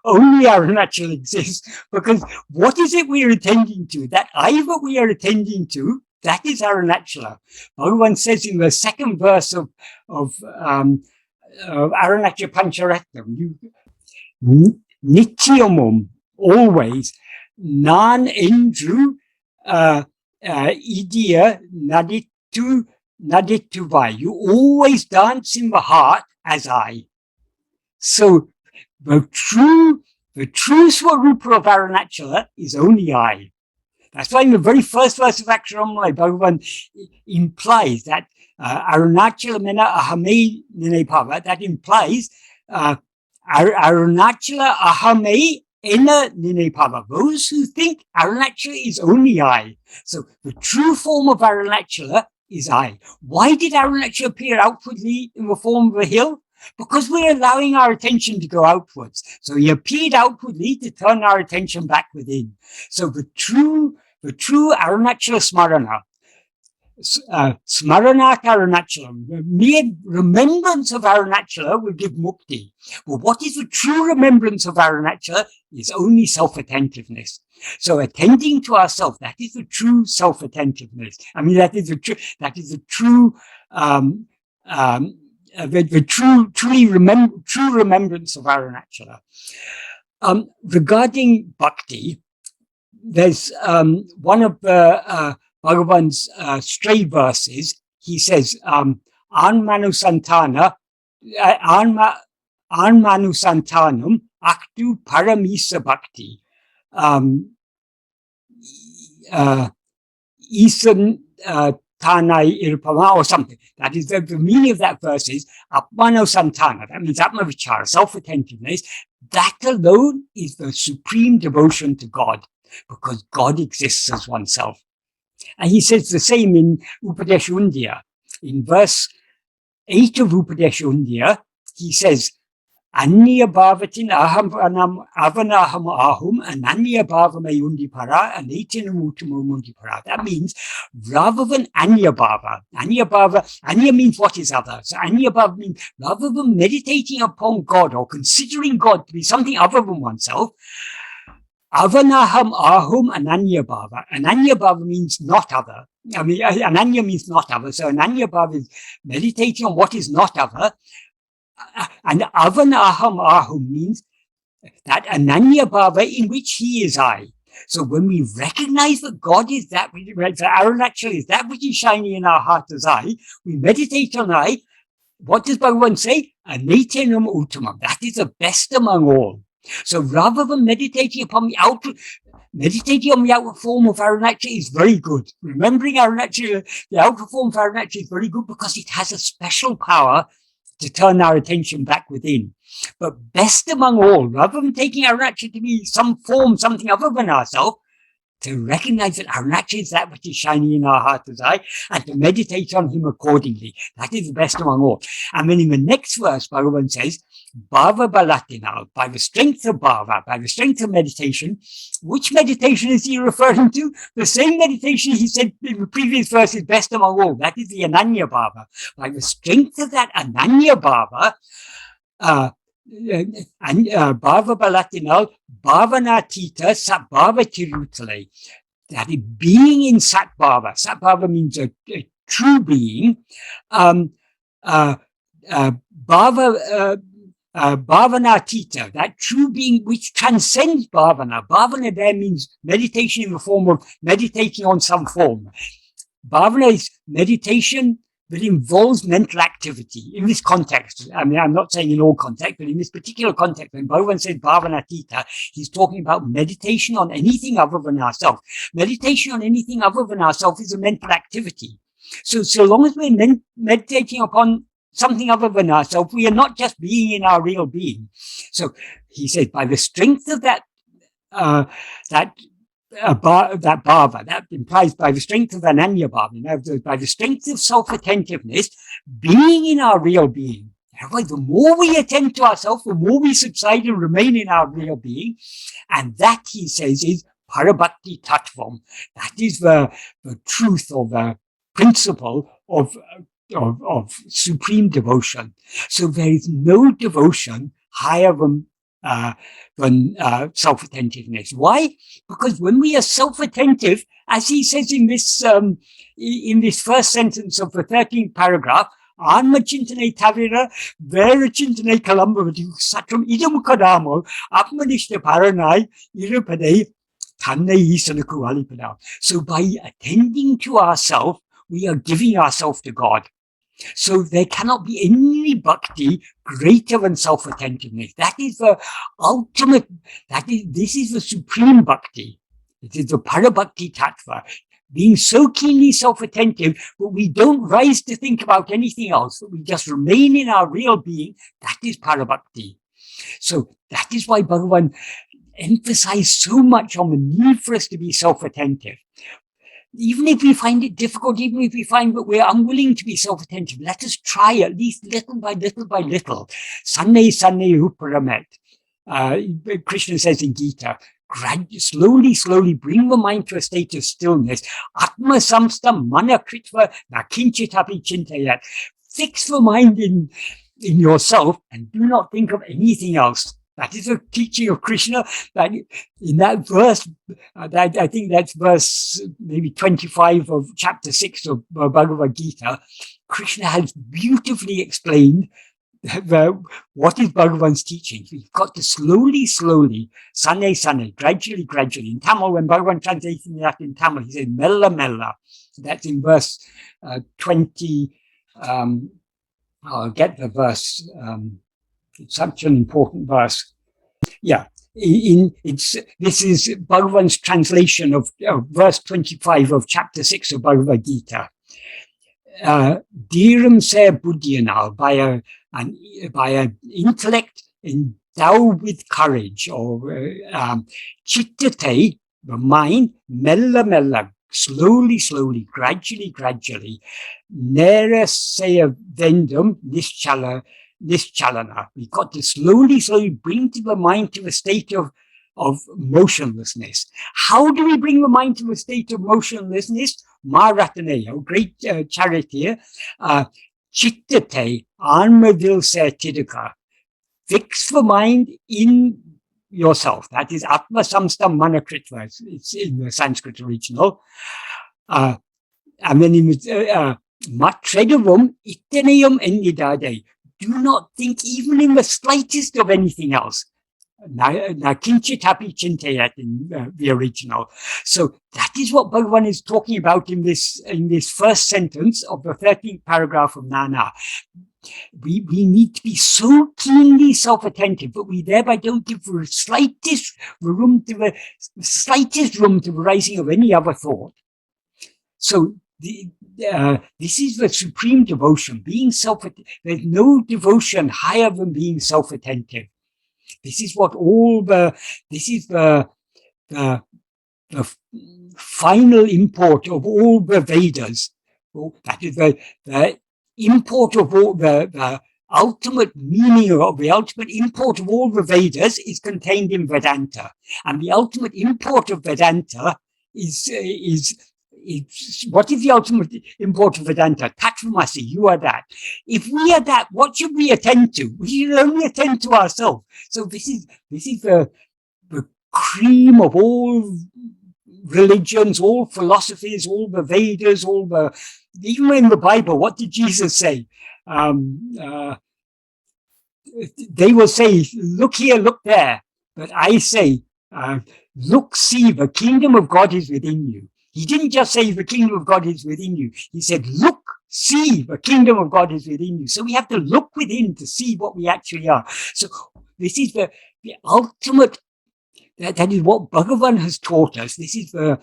Only Aruṇācala exists, because what is it we are attending to? That I that we are attending to, that is Aruṇācala. Bhagavan says in the second verse of Aruṇācala Pañcaratnam, Nityamum, always, Nān Idya Naditu Vai. You always dance in the heart as I. So the true Swarupa of Aruṇācala is only I. That's why in the very first verse of Akṣaramaṇamālai, Bhagavan implies that Aruṇācala mena ahame nene pava. That implies Aruṇācala ahame ena nene pava. Those who think Aruṇācala is only I. So the true form of Aruṇācala is I. Why did Aruṇācala appear outwardly in the form of a hill? Because we're allowing our attention to go outwards. So he appeared outwardly to turn our attention back within. So the true Aruṇācala Smarana, Smaranat Aruṇācalam, mere remembrance of Aruṇācala will give mukti. Well, what is the true remembrance of Aruṇācala? Is only self-attentiveness. So attending to ourselves, that is the true self-attentiveness. I mean, that is the true true remembrance of Aruṇācala. Regarding bhakti, there's one of the Bhagavan's stray verses. He says, Āṇma-vichara Āṇma-vichara aktu paramisa bhakti. Isan tanai irpama, or something. That is the meaning of that verse is Atma-vichara. That means Atma-vichara, self-attentiveness. That alone is the supreme devotion to God, because God exists as oneself. And he says the same in Upadēśa Undiyār. In verse 8 of Upadēśa Undiyār, he says, Anya bhavatin avanaham ahum ananya bhavame undipara anatinam uttamam undipara. That means rather than anya bhava, anya means what is other. So anya bhava means rather than meditating upon God or considering God to be something other than oneself, avanaham ahum ananya bhava. Ananya bhava means not other. I mean, ananya means not other. So ananya bhava is meditating on what is not other. And avanaham ahum means that ananya bhava in which he is I. So when we recognize that God is that, that Aruṇācala is that which is shining in our heart as I, we meditate on I. What does Bhagavan say? Anatinam uttamam. That is the best among all. So rather than meditating upon the outer, meditating on the outer form of Aruṇācala is very good. Remembering Aruṇācala, the outer form of Aruṇācala is very good because it has a special power to turn our attention back within. But best among all, rather than taking Aruṇācala to be some form, something other than ourselves, to recognize that Aruṇācala is that which is shining in our heart as I, and to meditate on him accordingly. That is the best among all. And then in the next verse, Bhagavan says, Bhava balatinal, by the strength of bhava, by the strength of meditation. Which meditation is he referring to? The same meditation he said in the previous verse is best among all. That is the ananya bhava. By the strength of that ananya bhava, and bhava balatinal, bhavanatita satbhava tirutale. That is being in satbhava. Satbhava means a true being. Bhavanatita, that true being which transcends bhavana. Bhavana there means meditation in the form of meditating on some form. Bhavana is meditation that involves mental activity in this context. I mean, I'm not saying in all contexts, but in this particular context, when Bhagavan says bhavanatita, he's talking about meditation on anything other than ourselves. Meditation on anything other than ourselves is a mental activity. So long as we're meditating upon something other than ourselves, we are not just being in our real being. So he says, by the strength of that bhava, that implies by the strength of ananya bhava, by the strength of self-attentiveness, being in our real being. The more we attend to ourselves, the more we subside and remain in our real being. And that, he says, is parabhakti tattvam. That is the truth or the principle of supreme devotion. So there is no devotion higher than self-attentiveness. Why? Because when we are self-attentive, as he says in this first sentence of the 13th paragraph, Āṇma-chintane tavira vera-chintane kalambavati satram idam kadamo Atma-niṣṭha paranai irupade tanne īsanaku alipada. So by attending to ourselves, we are giving ourselves to God. So there cannot be any bhakti greater than self-attentiveness. That is the ultimate, this is the supreme bhakti. It is the parabhakti tattva. Being so keenly self-attentive that we don't rise to think about anything else, that we just remain in our real being, that is parabhakti. So that is why Bhagavan emphasized so much on the need for us to be self-attentive. Even if we find it difficult, even if we find that we're unwilling to be self-attentive, let us try at least little by little by little. Sanne sanne uparamet. Krishna says in Gītā, slowly bring the mind to a state of stillness. Atma-samstam mana-kritva na kinchitapi chintayat. Fix the mind in yourself and do not think of anything else. That is a teaching of Krishna. That in that verse, I think that's verse maybe 25 of chapter 6 of Bhagavad Gītā. Krishna has beautifully explained what is Bhagavan's teaching. We've got to slowly, sane, gradually. In Tamil, when Bhagavan translating that in Tamil, he says mella. That's in verse 20. I'll get the verse. It's such an important verse. Yeah, this is Bhagavan's translation of verse 25 of chapter 6 of Bhagavad Gītā. Dhiram se buddhyanal, by an intellect endowed with courage, or chittate, the mind, mella, slowly, gradually, nera seya vendam nischalana. We've got to slowly bring to the mind to a state of motionlessness. How do we bring the mind to a state of motionlessness? Marataneo, great charioteer, chittate, Āṇma-Viddai. Fix the mind in yourself. That is Atma-samstam mana-kritva. It's in the Sanskrit original. And then in matredavam ittanayam ennidade. Do not think even in the slightest of anything else. Na kinchitapi chintayat in the original. So that is what Bhagavan is talking about in this first sentence of the 13th paragraph of Nāṉ Ār. We need to be so keenly self-attentive, but we thereby don't give the slightest room to the rising of any other thought. So this is the supreme devotion, being self-attentive. There's no devotion higher than being self-attentive. This is what this is the final import of all the Vedas. That is the import of all the ultimate meaning of the ultimate import of all the Vedas is contained in Vedanta. And the ultimate import of Vedanta is what is the ultimate import of Vedanta? Tattvamasi, you are that. If we are that, what should we attend to? We should only attend to ourselves. So this is the cream of all religions, all philosophies, all the Vedas, even in the Bible. What did Jesus say? They will say, look here, look there. But I say, look, see, the kingdom of God is within you. He didn't just say the kingdom of God is within you. He said, look, see, the kingdom of God is within you. So we have to look within to see what we actually are. So this is the ultimate, that is what Bhagavan has taught us. This is the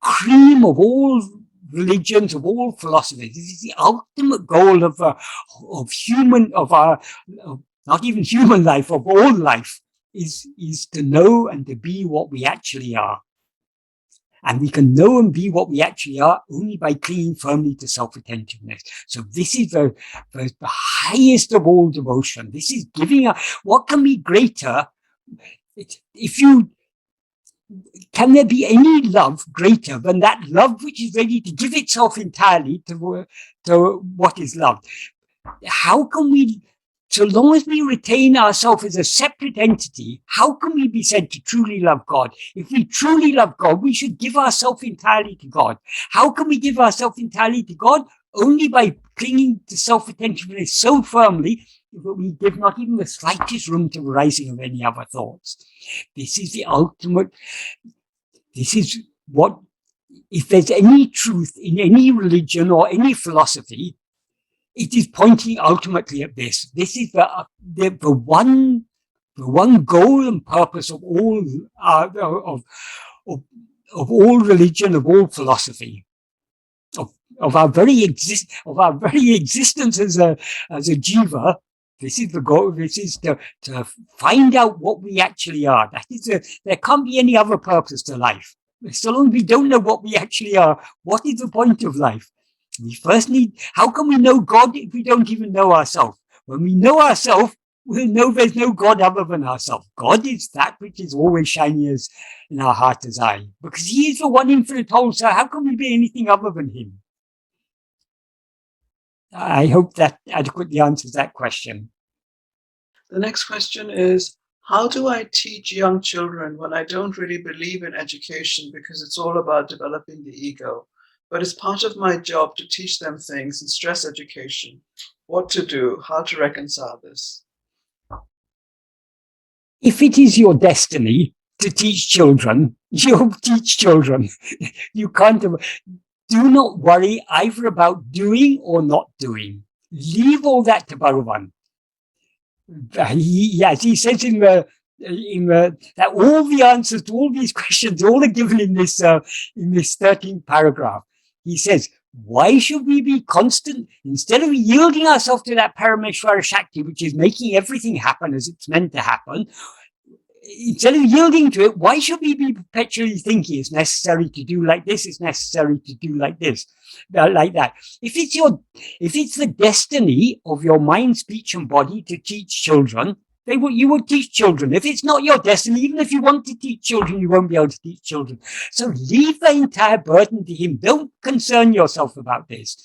cream of all religions, of all philosophies. This is the ultimate goal of not even human life, of all life, is to know and to be what we actually are. And we can know and be what we actually are only by clinging firmly to self-attentiveness. So this is the highest of all devotion. This is giving up. What can be greater? Can there be any love greater than that love which is ready to give itself entirely to what is loved? How can we, so long as we retain ourselves as a separate entity, how can we be said to truly love God? If we truly love God, we should give ourselves entirely to God. How can we give ourselves entirely to God? Only by clinging to self-attentiveness so firmly that we give not even the slightest room to the rising of any other thoughts. This is the ultimate. This is what, if there's any truth in any religion or any philosophy, it is pointing ultimately at this. This is the one goal and purpose of all of all religion, of all philosophy, of our very existence as a jiva. This is the goal. This is to find out what we actually are. That is there can't be any other purpose to life. So long as we don't know what we actually are, what is the point of life? We first need, how can we know God if we don't even know ourselves? When we know ourselves, we'll know there's no God other than ourselves. God is that which is always shining as in our heart as I, because he is the one infinite whole, so how can we be anything other than him? I hope that adequately answers that question. The next question is, how do I teach young children when I don't really believe in education because it's all about developing the ego, but it's part of my job to teach them things and stress education? What to do, how to reconcile this? If it is your destiny to teach children, you'll teach children. You can't. Do not worry either about doing or not doing. Leave all that to Bhagavan. He says that all the answers to all these questions, all are given in this 13th paragraph. He says, why should we be constant, instead of yielding ourselves to that Parameshvara Shakti, which is making everything happen as it's meant to happen, instead of yielding to it, why should we be perpetually thinking it's necessary to do like this, it's necessary to do like this, like that? If it's the destiny of your mind, speech, and body to teach children, you will teach children. If it's not your destiny, even if you want to teach children, you won't be able to teach children. So leave the entire burden to him. Don't concern yourself about this.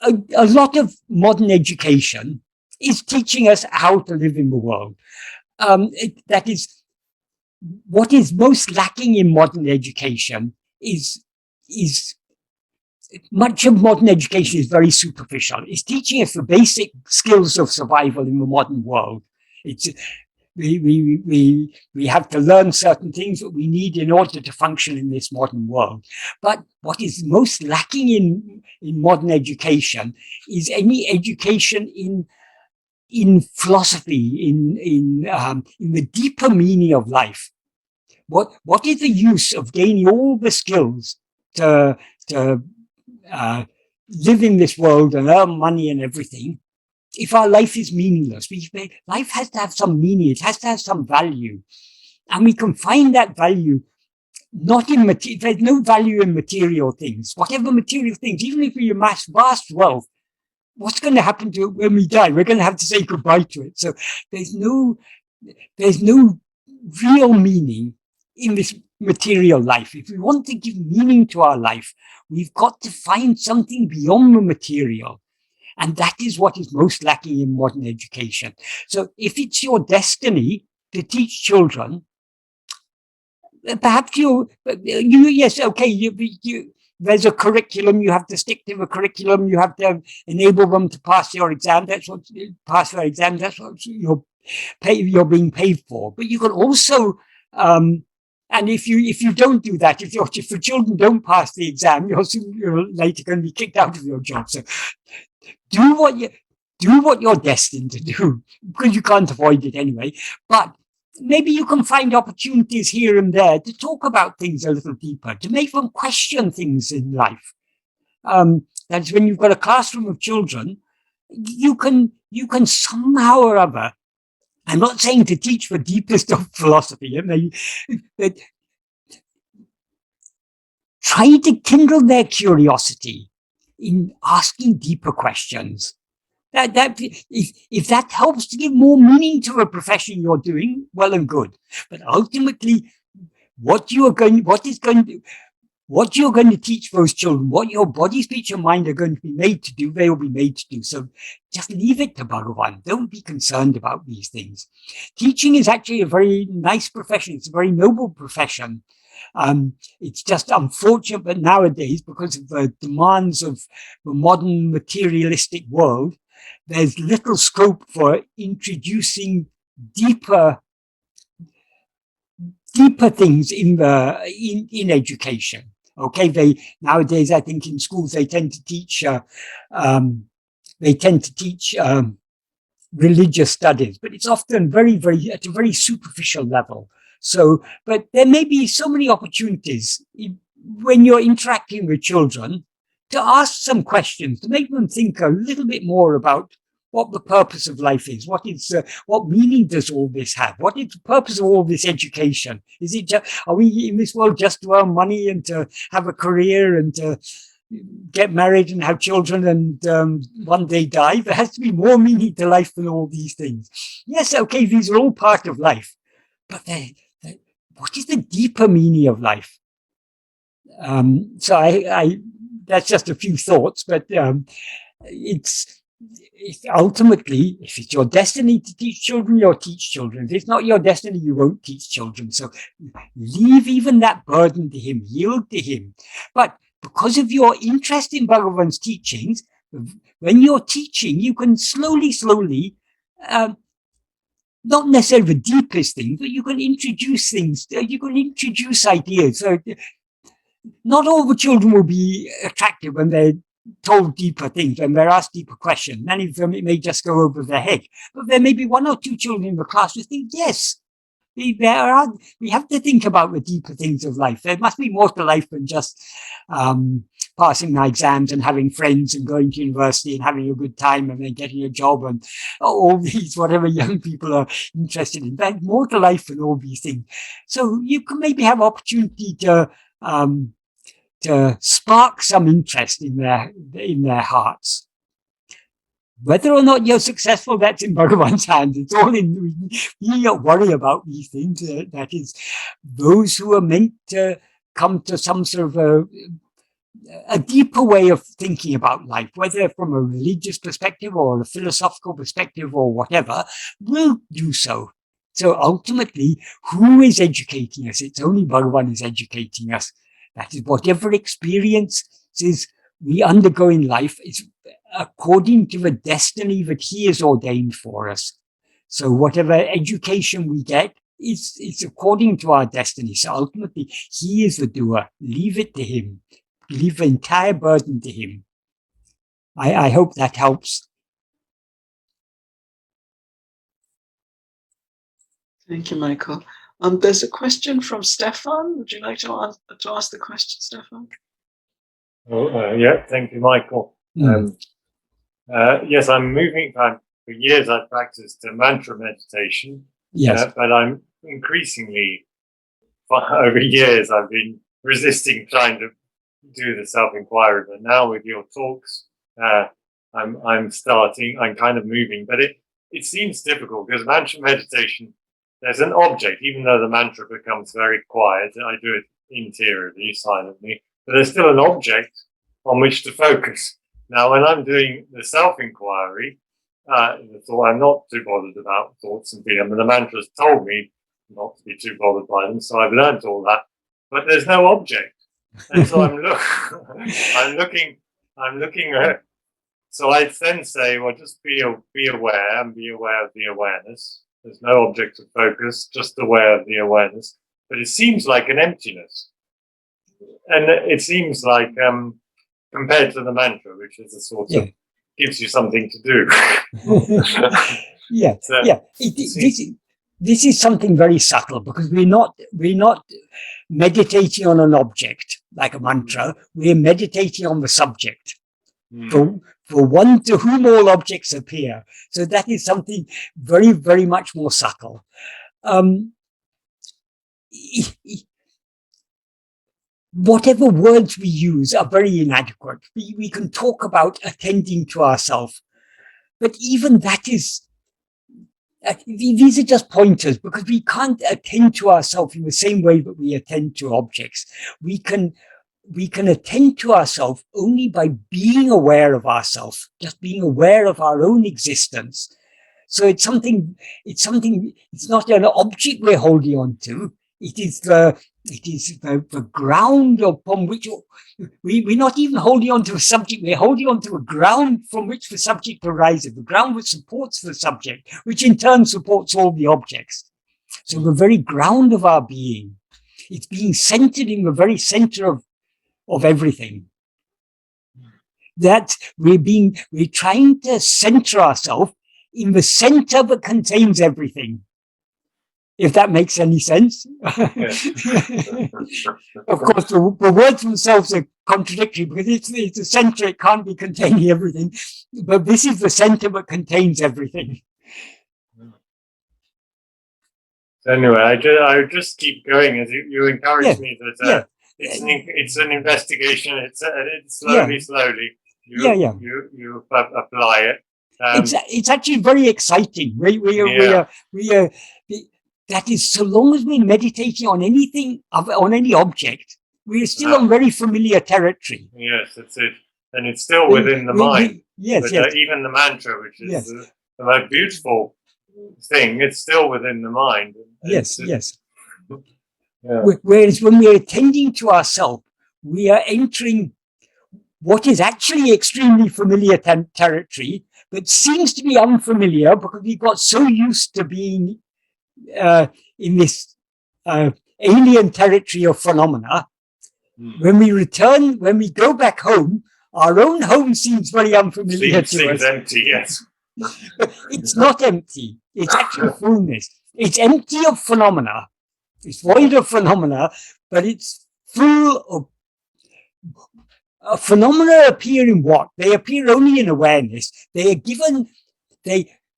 A lot of modern education is teaching us how to live in the world. That is, what is most lacking in modern education is much of modern education is very superficial. It's teaching us the basic skills of survival in the modern world. We have to learn certain things that we need in order to function in this modern world. But what is most lacking in modern education is any education in philosophy, in the deeper meaning of life. What is the use of gaining all the skills to live in this world and earn money and everything if our life is meaningless? Life has to have some meaning. It has to have some value, and we can find that value not in material. There's no value in material things. Whatever material things, even if we amass vast wealth, what's going to happen to it when we die? We're going to have to say goodbye to it. So there's no real meaning in this material life. If we want to give meaning to our life, we've got to find something beyond the material. And that is what is most lacking in modern education. So if it's your destiny to teach children, perhaps yes, okay, there's a curriculum, you have to stick to the curriculum, you have to enable them to pass your exam, that's what you're being paid for. But you can also, and if you don't do that, if the children don't pass the exam, you're later going to be kicked out of your job. So do what you're destined to do, because you can't avoid it anyway. But maybe you can find opportunities here and there to talk about things a little deeper, to make them question things in life. That's when you've got a classroom of children, you can somehow or other, I'm not saying to teach the deepest of philosophy, but try to kindle their curiosity in asking deeper questions. If that helps to give more meaning to a profession you're doing, well and good. But ultimately, what you're going to teach those children, what your body, speech, and mind are going to be made to do, they will be made to do. So just leave it to Bhagavan. Don't be concerned about these things. Teaching is actually a very nice profession. It's a very noble profession. It's just unfortunate that nowadays, because of the demands of the modern materialistic world, there's little scope for introducing deeper things in education. Okay, nowadays, I think in schools they tend to teach religious studies, but it's often at a very superficial level. So, but there may be so many opportunities when you're interacting with children to ask some questions, to make them think a little bit more about what the purpose of life is. What meaning does all this have? What is the purpose of all this education? Are we in this world just to earn money and to have a career and to get married and have children and one day die. There has to be more meaning to life than all these things. Yes, okay, these are all part of life, but what is the deeper meaning of life? So that's just a few thoughts, but it's ultimately, if it's your destiny to teach children, you'll teach children. If it's not your destiny, you won't teach children. So leave even that burden to him, yield to him. But because of your interest in Bhagavan's teachings, when you're teaching, you can slowly, not necessarily the deepest things, but you can introduce things, you can introduce ideas. So not all the children will be attractive when they're told deeper things, when they're asked deeper questions. Many of them, it may just go over their head. But there may be one or two children in the class who think, yes, we have to think about the deeper things of life. There must be more to life than just passing my exams and having friends and going to university and having a good time and then getting a job and all these, whatever young people are interested in. There's more to life than all these things. So you can maybe have opportunity to spark some interest in their hearts. Whether or not you're successful, that's in Bhagavan's hands. It's all in, we don't worry about these things. That is, those who are meant to come to some sort of a deeper way of thinking about life, whether from a religious perspective or a philosophical perspective or whatever, will do so. So ultimately, who is educating us? It's only Bhagavan is educating us. That is, whatever experiences we undergo in life is according to the destiny that he has ordained for us. So whatever education we get is according to our destiny. So ultimately, he is the doer. Leave it to him. Leave the entire burden to him. I hope that helps. Thank you, Michael. There's a question from Stefan. Would you like to ask the question, Stefan? Yeah, thank you, Michael. Yes, I'm moving. For years, I've practiced mantra meditation. Yes, but I'm increasingly, over years, I've been resisting trying to do the self-inquiry. But now with your talks, I'm kind of moving. But it seems difficult because mantra meditation, there's an object, even though the mantra becomes very quiet. I do it interiorly, silently, but there's still an object on which to focus. Now, when I'm doing the self-inquiry, I'm not too bothered about thoughts and feelings. The mantra's told me not to be too bothered by them, so I've learned all that. But there's no object, and so I'm looking at. So I then say, well, just be aware and be aware of the awareness. There's no object of focus, just aware of the awareness. But it seems like an emptiness. And it seems like, compared to the mantra, which is a sort of, gives you something to do. This is something very subtle, because we're not meditating on an object like a mantra. We're meditating on the subject. For one to whom all objects appear. So that is something very, very much more subtle. Whatever words we use are very inadequate. We can talk about attending to ourselves, but even that is, these are just pointers, because we can't attend to ourselves in the same way that we attend to objects. We can attend to ourselves only by being aware of ourselves, just being aware of our own existence. So it's not an object we're holding on to. It is the ground upon which we're not even holding on to a subject. We're holding on to a ground from which the subject arises, the ground which supports the subject, which in turn supports all the objects. So the very ground of our being, it's being centered in the very center of everything. That we're trying to center ourselves in the center that contains everything. If that makes any sense. Of course, the words themselves are contradictory, because it's the center, it can't be containing everything. But this is the center that contains everything. So anyway, I just keep going as you encourage me that it's an investigation. It's slowly. You apply it. It's actually very exciting. That is, so long as we're meditating on anything, on any object, we are still on very familiar territory. Yes, that's it. And it's still within the mind. Yes. Even the mantra, which is the most beautiful thing, it's still within the mind. Yes. Yeah. Whereas when we are attending to ourselves, we are entering what is actually extremely familiar territory, but seems to be unfamiliar because we got so used to being in this alien territory of phenomena. When we return, when we go back home, our own home seems very unfamiliar to us. Seems empty, yes. It's not empty. It's actually fullness. It's empty of phenomena. It's void of phenomena, but it's full of phenomena. Appear in what? They appear only in awareness.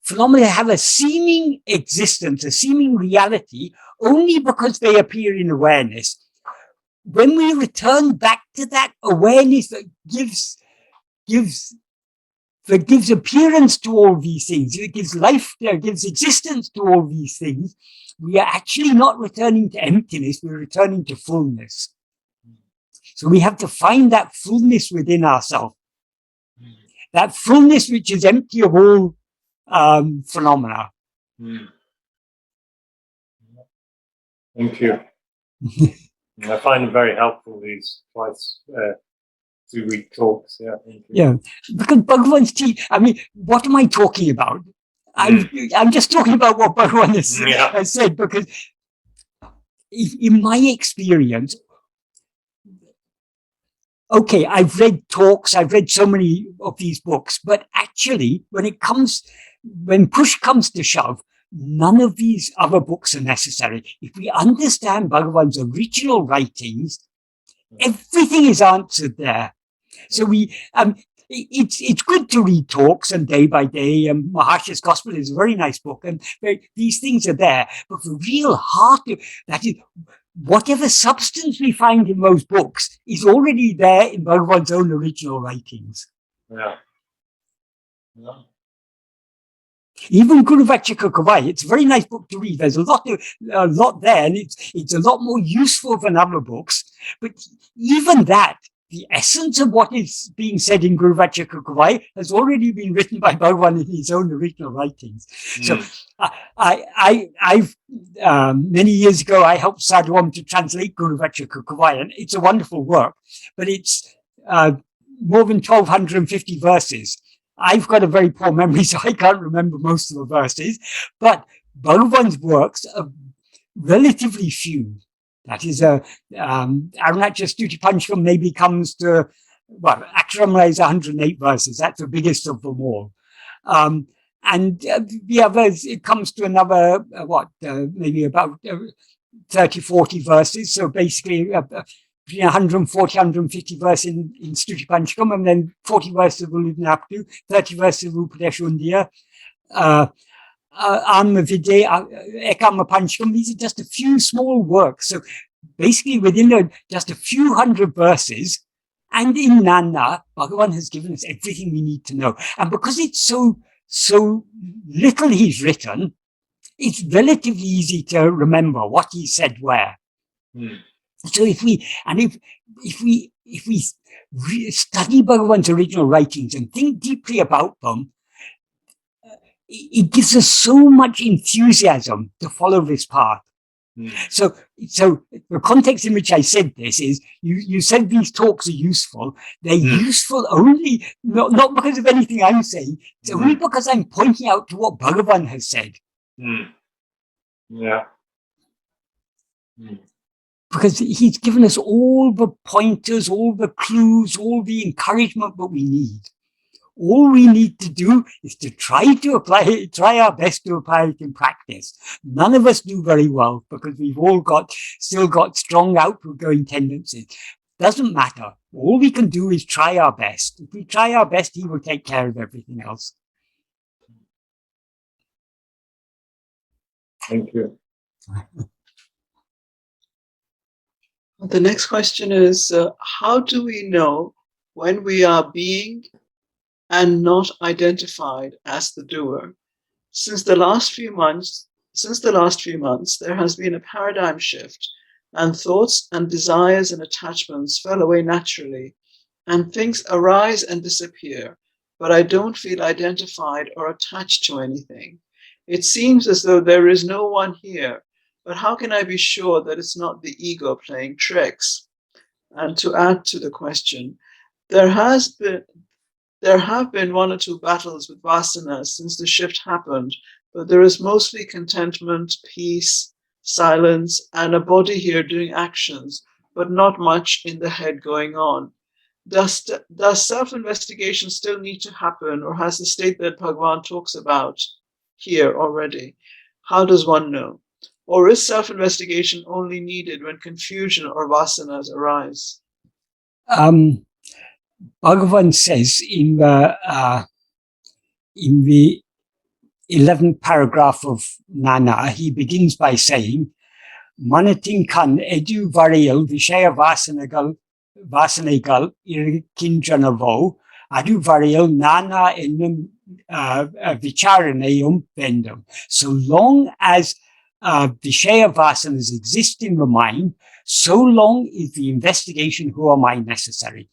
Phenomena have a seeming existence, a seeming reality, only because they appear in awareness. When we return back to that awareness that gives appearance to all these things, it gives life, gives existence to all these things, we are actually not returning to emptiness, we're returning to fullness. So we have to find that fullness within ourselves. That fullness which is empty of all phenomena. Thank you. I find it very helpful, these twice 2-week talks. Yeah, thank you. Yeah, because Bhagavan's teaching, I mean, what am I talking about? I'm just talking about what Bhagavan has said, because in my experience, okay, I've read talks, I've read so many of these books, but actually, when push comes to shove, none of these other books are necessary. If we understand Bhagavan's original writings, everything is answered there. So it's good to read talks and day by day. Maharshi's Gospel is a very nice book, and these things are there. But the real heart, that is, whatever substance we find in those books is already there in Bhagavan's own original writings. Yeah. Even Guruvacchakakavai, it's a very nice book to read. There's a lot there, and it's a lot more useful than other books. But even that, the essence of what is being said in Guruvacchakakavai has already been written by Bhagavan in his own original writings. So I've many years ago, I helped Sadhuam to translate Guruvacchakakavai, and it's a wonderful work, but it's more than 1,250 verses. I've got a very poor memory, so I can't remember most of the verses, but Bhagavan's works are relatively few. That is, Aruṇācala Stuti Pañcakam maybe comes to, Akṣaramaṇamālai is 108 verses. That's the biggest of them all. And the others, it comes to another, maybe about 30, 40 verses. So basically, between 140, 150 verses in Stuti Pañcakam, and then 40 verses of Uḷḷadu Nāṛpadu, 30 verses of Upadēśa Undiyār, Āṉma-Viddai, Ekāma Pañcakam. These are just a few small works. So basically, within just a few hundred verses, and in Nāṉ Ār, Bhagavan has given us everything we need to know. And because it's so little he's written, it's relatively easy to remember what he said where. So if we study Bhagavan's original writings and think deeply about them, it gives us so much enthusiasm to follow this path. So the context in which I said this is, you said these talks are useful. They're useful only, not because of anything I'm saying, it's only because I'm pointing out to what Bhagavan has said. Yeah. Because he's given us all the pointers, all the clues, all the encouragement that we need. All we need to do is to try our best to apply it in practice. None of us do very well because we've all still got strong outward-going tendencies. Doesn't matter. All we can do is try our best. If we try our best, he will take care of everything else. Thank you. The next question is, how do we know when we are being and not identified as the doer? Since the last few months, there has been a paradigm shift, and thoughts and desires and attachments fell away naturally, and things arise and disappear, but I don't feel identified or attached to anything. It seems as though there is no one here, but how can I be sure that it's not the ego playing tricks? And to add to the question, there have been one or two battles with vasana since the shift happened, but there is mostly contentment, peace, silence, and a body here doing actions, but not much in the head going on. Does self-investigation still need to happen, or has the state that Bhagavan talks about here already? How does one know? Or is self-investigation only needed when confusion or vasanas arise? Bhagavan says in the 11th paragraph of Nāṉ Ār, he begins by saying, Manatinkan edu varayal vishaya vasanagal irkinjanavo adu varayal nana enum vicharanayum vendam. So long as vishaya vasanas exist in the mind, so long is the investigation who am I necessary.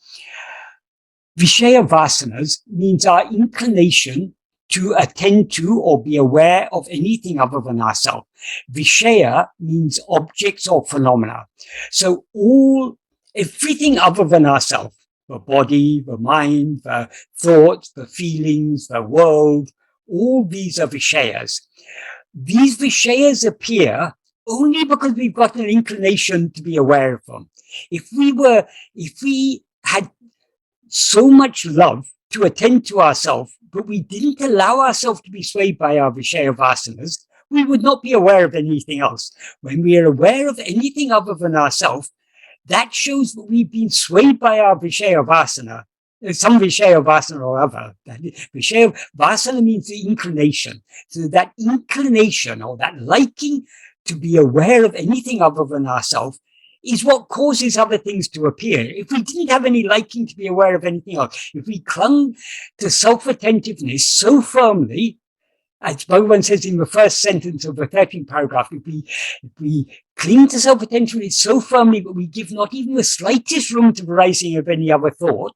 Vishaya vasanas means our inclination to attend to or be aware of anything other than ourselves. Vishaya means objects or phenomena. So everything other than ourselves, the body, the mind, the thoughts, the feelings, the world, all these are Vishayas. These Vishayas appear only because we've got an inclination to be aware of them. If we had so much love to attend to ourselves, but we didn't allow ourselves to be swayed by our Vishaya vasanas, we would not be aware of anything else. When we are aware of anything other than ourselves, that shows that we've been swayed by our Vishaya vasana, some Vishaya vasana or other. Vishaya vasana means the inclination. So that inclination or that liking to be aware of anything other than ourselves is what causes other things to appear. If we didn't have any liking to be aware of anything else, if we clung to self-attentiveness so firmly, as Bhagavan says in the first sentence of the 13th paragraph, if we cling to self-attentiveness so firmly that we give not even the slightest room to the rising of any other thought,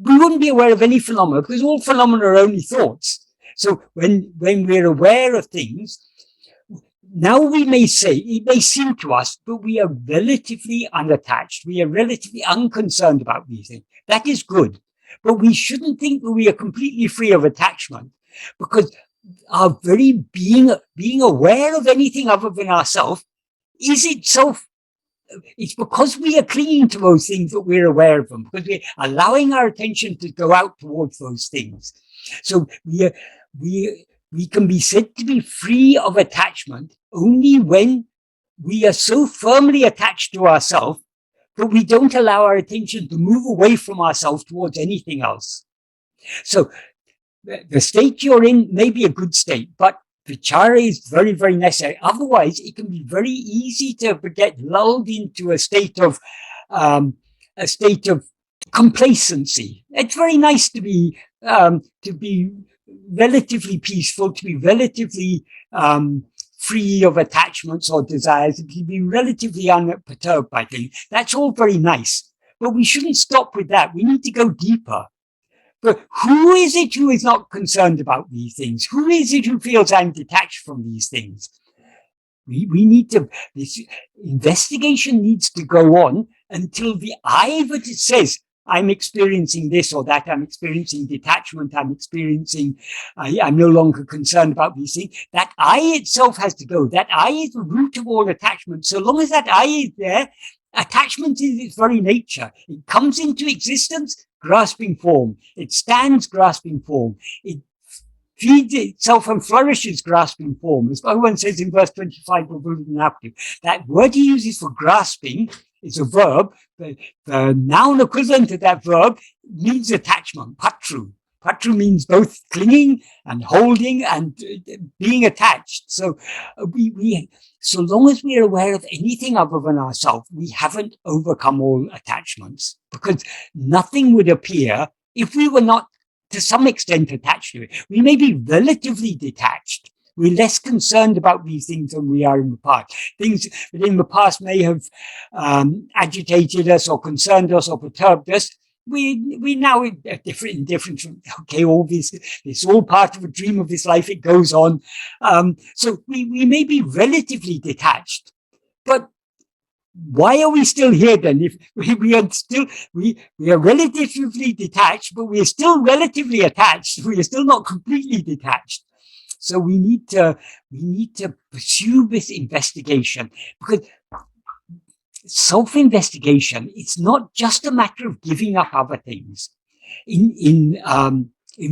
we wouldn't be aware of any phenomena, because all phenomena are only thoughts. So when we're aware of things, now we may say, it may seem to us that we are relatively unattached. We are relatively unconcerned about these things. That is good. But we shouldn't think that we are completely free of attachment, because our very being aware of anything other than ourselves is itself, it's because we are clinging to those things that we're aware of them, because we're allowing our attention to go out towards those things. So we can be said to be free of attachment only when we are so firmly attached to ourselves that we don't allow our attention to move away from ourselves towards anything else. So the state you're in may be a good state, but vichara is very, very necessary. Otherwise, it can be very easy to get lulled into a state of complacency. It's very nice to be relatively peaceful, to be relatively free of attachments or desires, to be relatively unperturbed by things. That's all very nice, but we shouldn't stop with that. We need to go deeper. But who is it who is not concerned about these things? Who is it who feels I'm detached from these things? We need to, this investigation needs to go on until the I that it says, I'm experiencing this or that, I'm experiencing detachment, I'm no longer concerned about these things. That I itself has to go. That I is the root of all attachment. So long as that I is there, attachment is its very nature. It comes into existence grasping form. It stands grasping form. It feeds itself and flourishes grasping form. As Bhagavan says in verse 25 of Uḷḷadu Nāṛpadu, that word he uses for grasping is a verb. The noun equivalent of that verb means attachment, patru. Patra means both clinging and holding and being attached. So so long as we are aware of anything other than ourselves, we haven't overcome all attachments, because nothing would appear if we were not to some extent attached to it. We may be relatively detached. We're less concerned about these things than we are in the past. Things that in the past may have agitated us or concerned us or perturbed us, we now indifferent from, okay, all this, it's all part of a dream of this life, it goes on. So we may be relatively detached, but why are we still here then? If we are relatively detached, but we are still relatively attached. We are still not completely detached. So we need to pursue this investigation, because self-investigation, it's not just a matter of giving up other things. In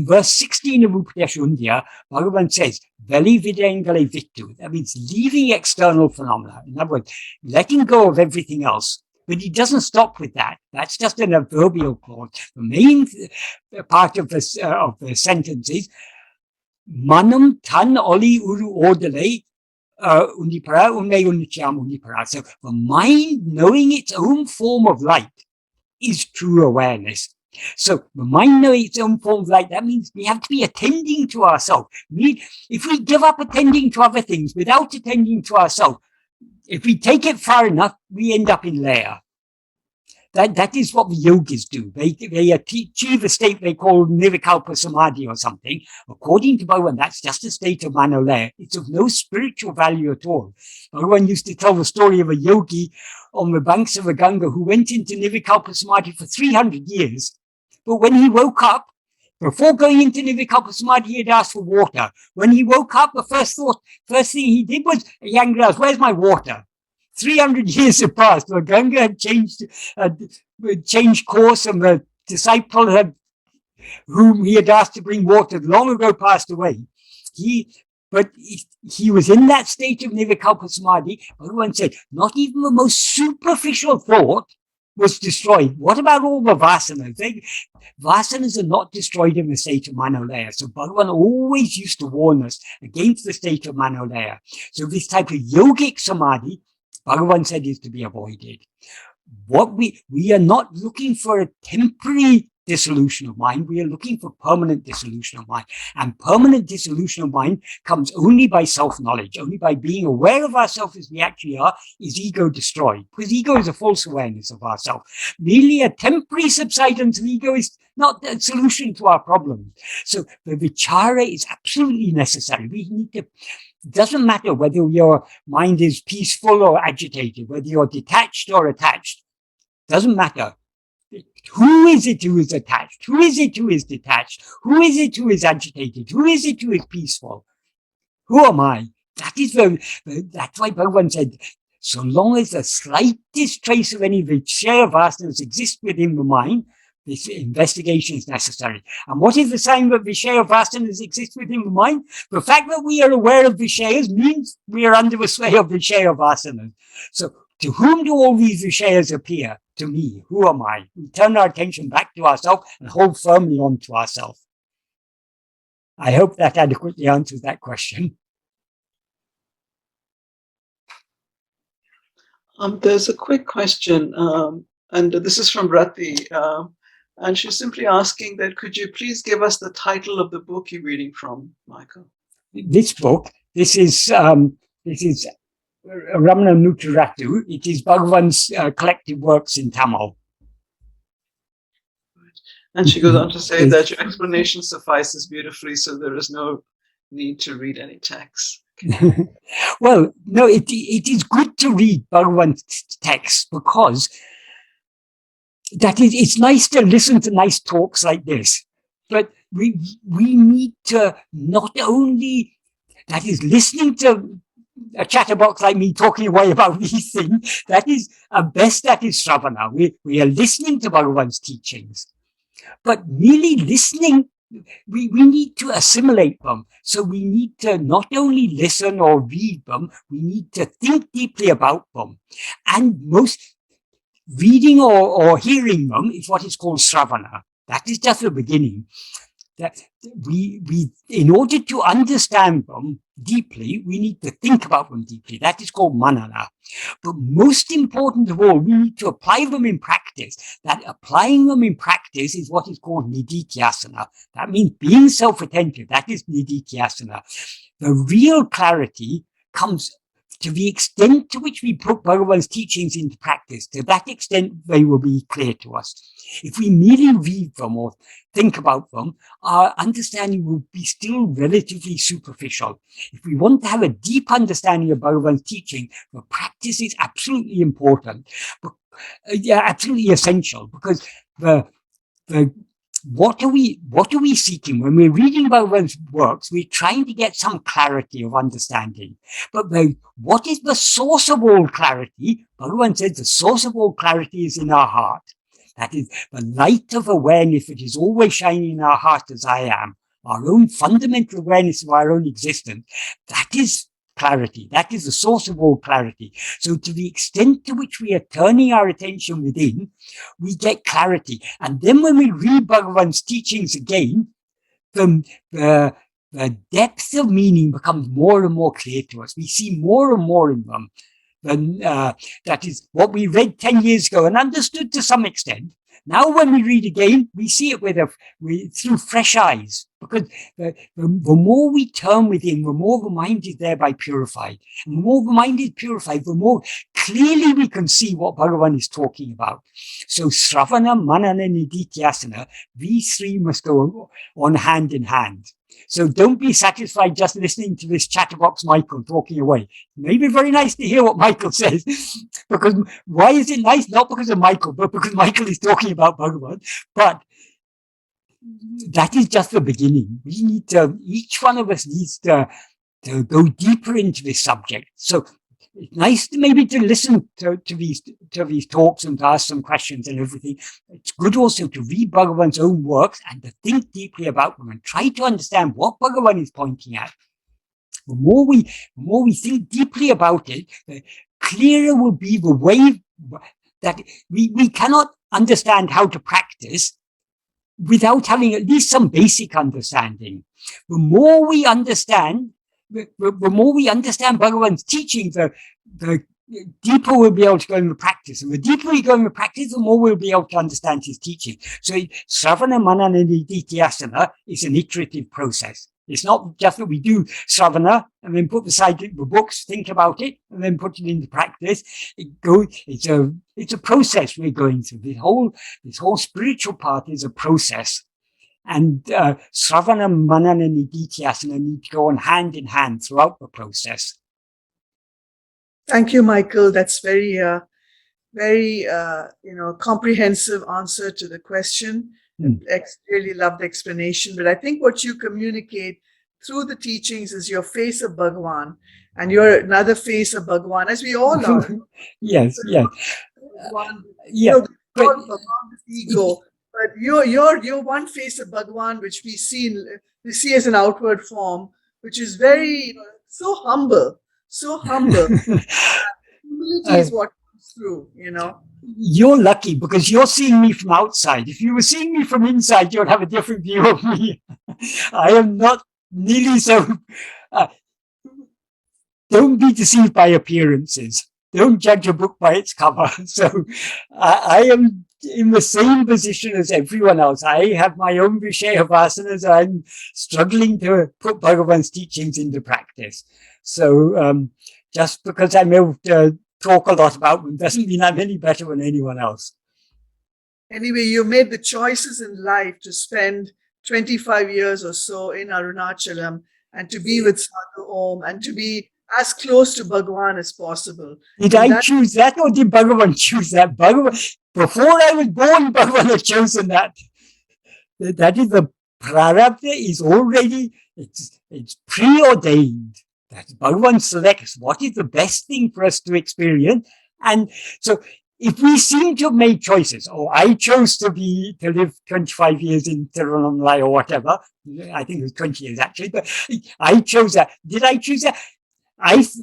verse 16 of Upadēśa Undiyār, Bhagavan says, "Veli videngale vittu." That means leaving external phenomena. In other words, letting go of everything else. But he doesn't stop with that. That's just an adverbial clause. The main part of the sentence is, "Manam tan oli uru ordale Undipara, unme unicham Undipara." So the mind knowing its own form of light is true awareness. So the mind knowing its own form of light, that means we have to be attending to ourselves. If we give up attending to other things without attending to ourselves, if we take it far enough, we end up in laya. That is what the yogis do. They achieve a state they call nirvikalpa samadhi or something. According to Bhagavan, that's just a state of manolaya. It's of no spiritual value at all. Bhagavan used to tell the story of a yogi on the banks of the Ganga who went into nirvikalpa samadhi for 300 years. But when he woke up, before going into nirvikalpa samadhi, he had asked for water. When he woke up, the first thing he did was, Yangra's, where's my water? 300 years had passed. The Ganga had changed course, and the disciple whom he had asked to bring water long ago passed away. But he was in that state of nirvikalpa samadhi. Bhagavan said, not even the most superficial thought was destroyed. What about all the vasanas? Vasanas are not destroyed in the state of manolaya. So Bhagavan always used to warn us against the state of manolaya. So this type of yogic samadhi, Bhagavan said, is to be avoided. What we are not looking for a temporary dissolution of mind. We are looking for permanent dissolution of mind. And permanent dissolution of mind comes only by self-knowledge. Only by being aware of ourselves as we actually are is ego destroyed. Because ego is a false awareness of ourselves. Merely a temporary subsidence of ego is not the solution to our problems. So the vichara is absolutely necessary. We need to. It doesn't matter whether your mind is peaceful or agitated, whether you're detached or attached. Doesn't matter. Who is it who is attached? Who is it who is detached? Who is it who is agitated? Who is it who is peaceful? Who am I? That's why Bhagavan said, so long as the slightest trace of any vichara vasanas exists within the mind, this investigation is necessary. And what is the sign that vichara vasanas exist within the mind? The fact that we are aware of visharas means we are under the sway of vichara vasanas. So to whom do all these visharas appear? To me. Who am I? We turn our attention back to ourselves and hold firmly on to ourselves. I hope that adequately answers that question. There's a quick question, and this is from Rati, and she's simply asking that, could you please give us the title of the book you're reading from, Michael? This book, this is Ramana Maharshi. It is Bhagavan's collected works in Tamil. And she goes on to say that your explanation suffices beautifully, so there is no need to read any text. Okay. Well, no, it is good to read Bhagavan's text, because it's nice to listen to nice talks like this, but we need to not only, that is, listening to a chatterbox like me talking away about these things, that is best, that is Shravana. We are listening to Bhagavan's teachings, but merely listening, we need to assimilate them. So we need to not only listen or read them, we need to think deeply about them. And most reading or hearing them is what is called Shravana. That is just the beginning. that we in order to understand them deeply, we need to think about them deeply. That is called manana. But most important of all, we need to apply them in practice. That applying them in practice is what is called nididhyasana. That means being self-attentive. That is nididhyasana. The real clarity comes to the extent to which we put Bhagavan's teachings into practice. To that extent, they will be clear to us. If we merely read them or think about them, our understanding will be still relatively superficial. If we want to have a deep understanding of Bhagavan's teaching, the practice is absolutely important, absolutely essential, because what are we seeking when we're reading Bhagavan's works? We're trying to get some clarity of understanding. But what is the source of all clarity? Bhagavan says the source of all clarity is in our heart. That is the light of awareness that is always shining in our heart as I am, our own fundamental awareness of our own existence. That is clarity. That is the source of all clarity. So to the extent to which we are turning our attention within, we get clarity. And then when we read Bhagavan's teachings again, the depth of meaning becomes more and more clear to us. We see more and more in them. And that is what we read 10 years ago and understood to some extent. Now, when we read again, we see it through fresh eyes, because the more we turn within, the more the mind is thereby purified. And the more the mind is purified, the more clearly we can see what Bhagavan is talking about. So, Sravana, Manana, Nididhyasana, these three must go on hand in hand. So don't be satisfied just listening to this chatterbox Michael talking away. It may be very nice to hear what Michael says, because why is it nice? Not because of Michael, but because Michael is talking about Bhagavan. But that is just the beginning. We need to, each one of us needs to go deeper into this subject. So it's nice to maybe to listen to these talks and to ask some questions and everything. It's good also to read Bhagavan's own works and to think deeply about them and try to understand what Bhagavan is pointing at. The more we think deeply about it, the clearer will be the way that we cannot understand how to practice without having at least some basic understanding. The more we understand Bhagavan's teachings, the deeper we'll be able to go into practice. And the deeper we go into practice, the more we'll be able to understand his teaching. So Sravana, Manana, Nididhyasana is an iterative process. It's not just that we do Sravana and then put aside the books, think about it, and then put it into practice. It's a process we're going through. This whole spiritual part is a process. And Sravana, Manana, Nididhyasana need to go on hand in hand throughout the process. Thank you, Michael. That's very comprehensive answer to the question. Really love the explanation. But I think what you communicate through the teachings is your face of Bhagavan, and you're another face of Bhagavan, as we all are. Yes, yes. Bhagavan ego. But you're one face of Bhagavan, which we see as an outward form, which is very so humble. Humility is what comes through, You're lucky because you're seeing me from outside. If you were seeing me from inside, you'd have a different view of me. I am not nearly so. Don't be deceived by appearances. Don't judge a book by its cover. So I am in the same position as everyone else. I have my own Vishaya vasanas. I'm struggling to put Bhagavan's teachings into practice. So just because I'm able to talk a lot about them doesn't mean I'm any better than anyone else. Anyway, you made the choices in life to spend 25 years or so in Arunachalam and to be with Sadhu Om and to be as close to Bhagavan as possible. Did I choose that, or did Bhagavan choose that? Before I was born, Bhagavan had chosen that. That is the prarabdha is already, it's preordained. That Bhagavan selects what is the best thing for us to experience. And so if we seem to have made choices, I chose to live 25 years in Tirunelveli or whatever, I think it was 20 years actually, but I chose that. Did I choose that?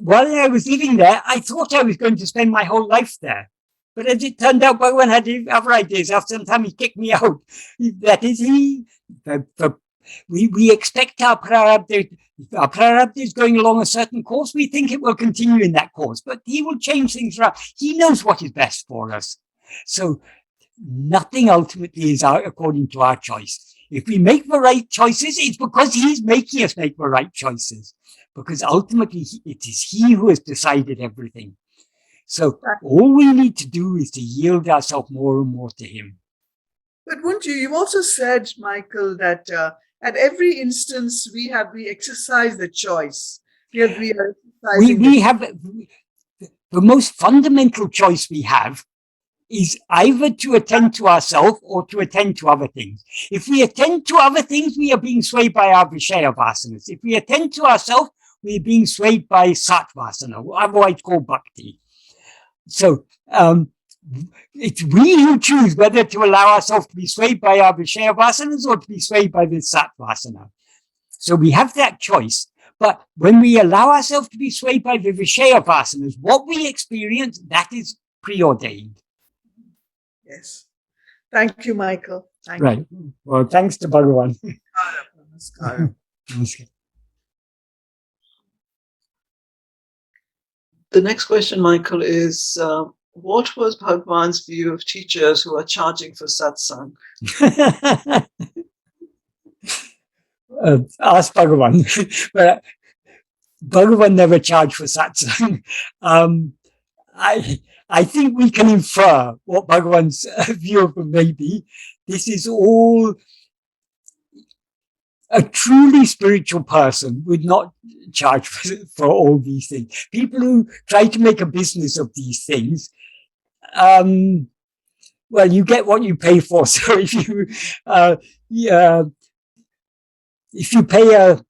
While I was living there, I thought I was going to spend my whole life there. But as it turned out, Bhagavan had other ideas. After some time, he kicked me out. That is, the We expect our prarabdha. If our prarabdha is going along a certain course, we think it will continue in that course, but he will change things around. He knows what is best for us. So nothing ultimately is according to our choice. If we make the right choices, it's because he's making us make the right choices, because ultimately it is he who has decided everything. So all we need to do is to yield ourselves more and more to him. But wouldn't you? You also said, Michael, that at every instance we exercise the choice. We have the most fundamental choice we have is either to attend to ourselves or to attend to other things. If we attend to other things, we are being swayed by our Vishaya vasanas. If we attend to ourselves, we are being swayed by Satvasana, otherwise called Bhakti. So it's we who choose whether to allow ourselves to be swayed by our Vishaya vasanas or to be swayed by the Satvasana. So we have that choice. But when we allow ourselves to be swayed by the Vishaya vasanas, what we experience, that is preordained. Yes. Thank you, Michael. Thank you. Well, thanks to Bhagavan. The next question, Michael, is what was Bhagavan's view of teachers who are charging for satsang? Ask Bhagavan. But Bhagavan never charged for satsang. I think we can infer what Bhagavan's view of them may be. This is all, a truly spiritual person would not charge for all these things. People who try to make a business of these things, well, you get what you pay for. So if you pay $1,000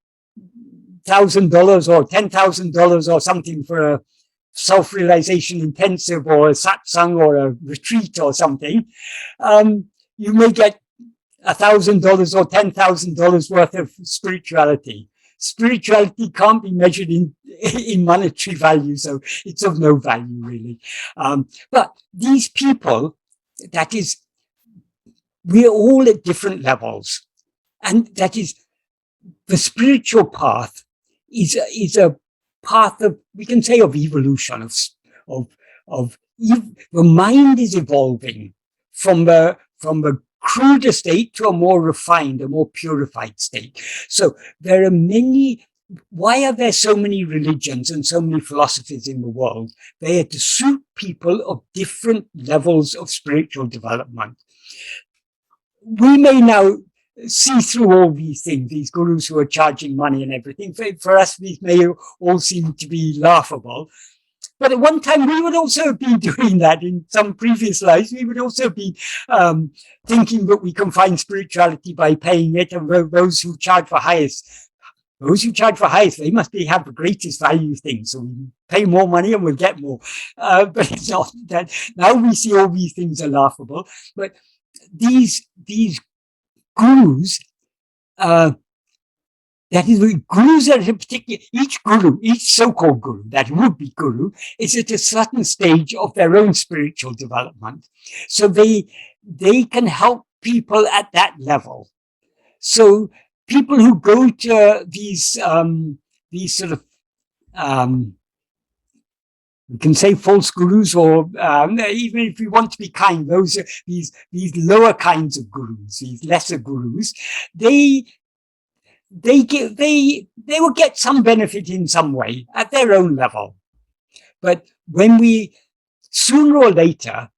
or $10,000 or something for a self-realization intensive or a satsang or a retreat or something, you may get $1,000 or $10,000 worth of spirituality. Spirituality can't be measured in monetary value, so it's of no value really. But these people, that is, we're all at different levels, and that is, the spiritual path is a path of, we can say, of evolution, the mind is evolving from the cruder state to a more refined, a more purified state. So there are many. Why are there so many religions and so many philosophies in the world? They are to suit people of different levels of spiritual development. We may now see through all these things, these gurus who are charging money and everything. For us, these may all seem to be laughable. But at one time, we would also have been doing that in some previous lives. We would also be thinking that we can find spirituality by paying it, and those who charge for highest, they must have the greatest value things. So we pay more money and we'll get more. But it's not that. Now we see all these things are laughable. But these gurus, that is, gurus are in particular, each so-called guru, that would be guru, is at a certain stage of their own spiritual development. So they can help people at that level. So people who go to these sort of, we can say false gurus, or even if we want to be kind, those are these lower kinds of gurus, these lesser gurus, they will get some benefit in some way at their own level. But when sooner or later,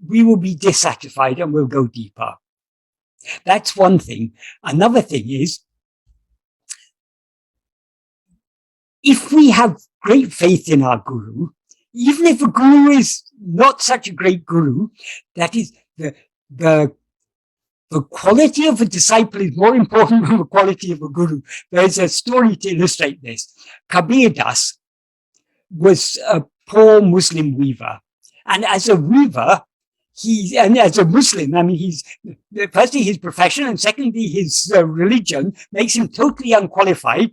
we will be dissatisfied and we'll go deeper. That's one thing. Another thing is, if we have great faith in our guru, even if a guru is not such a great guru, that is, the quality of a disciple is more important than the quality of a guru. There's a story to illustrate this. Kabir Das was a poor Muslim weaver. And as a weaver, and as a Muslim, I mean, firstly, his profession, and secondly, his religion makes him totally unqualified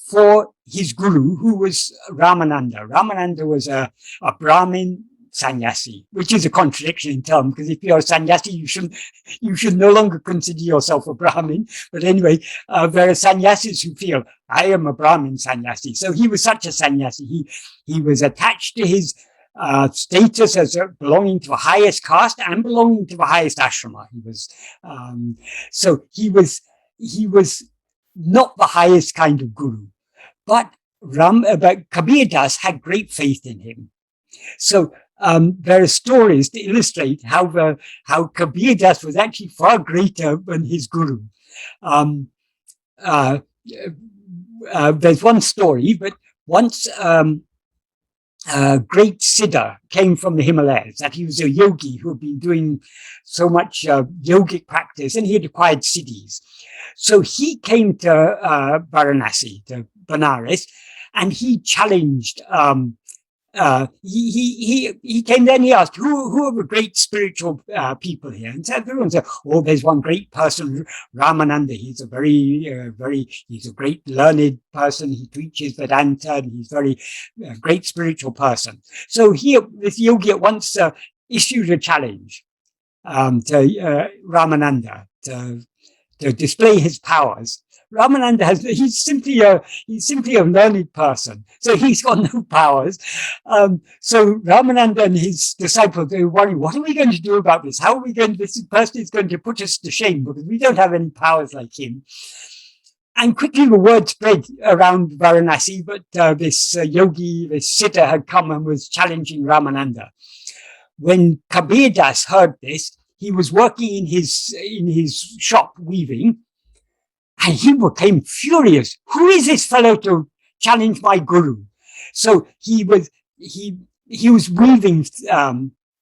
for his guru, who was Ramananda. Ramananda was a Brahmin sannyasi, which is a contradiction in term, because if you're a sannyasi, you should no longer consider yourself a Brahmin. But anyway, there are sannyasis who feel, I am a Brahmin sannyasi. So he was such a sannyasi. He was attached to his status as belonging to the highest caste and belonging to the highest ashrama. He was not the highest kind of guru, but Kabir Das had great faith in him. So there are stories to illustrate how Kabir Das was actually far greater than his guru. There's one story, but once great Siddha came from the Himalayas, that he was a yogi who had been doing so much yogic practice, and he had acquired siddhis. So he came to Varanasi, to Benares, and he challenged. He came there and he asked, who are the great spiritual people here? And so everyone said, oh, there's one great person, Ramananda. He's a he's a great learned person. He preaches Vedanta, and he's very great spiritual person. So this yogi at once issued a challenge to Ramananda to display his powers. Ramananda he's simply a learned person, so he's got no powers. So Ramananda and his disciples, they were worried, what are we going to do about this? How are we going to, this person is going to put us to shame because we don't have any powers like him. And quickly the word spread around Varanasi, but this yogi, this siddha had come and was challenging Ramananda. When Kabir Das heard this, he was working in his shop weaving, and he became furious. Who is this fellow to challenge my guru? So he was weaving.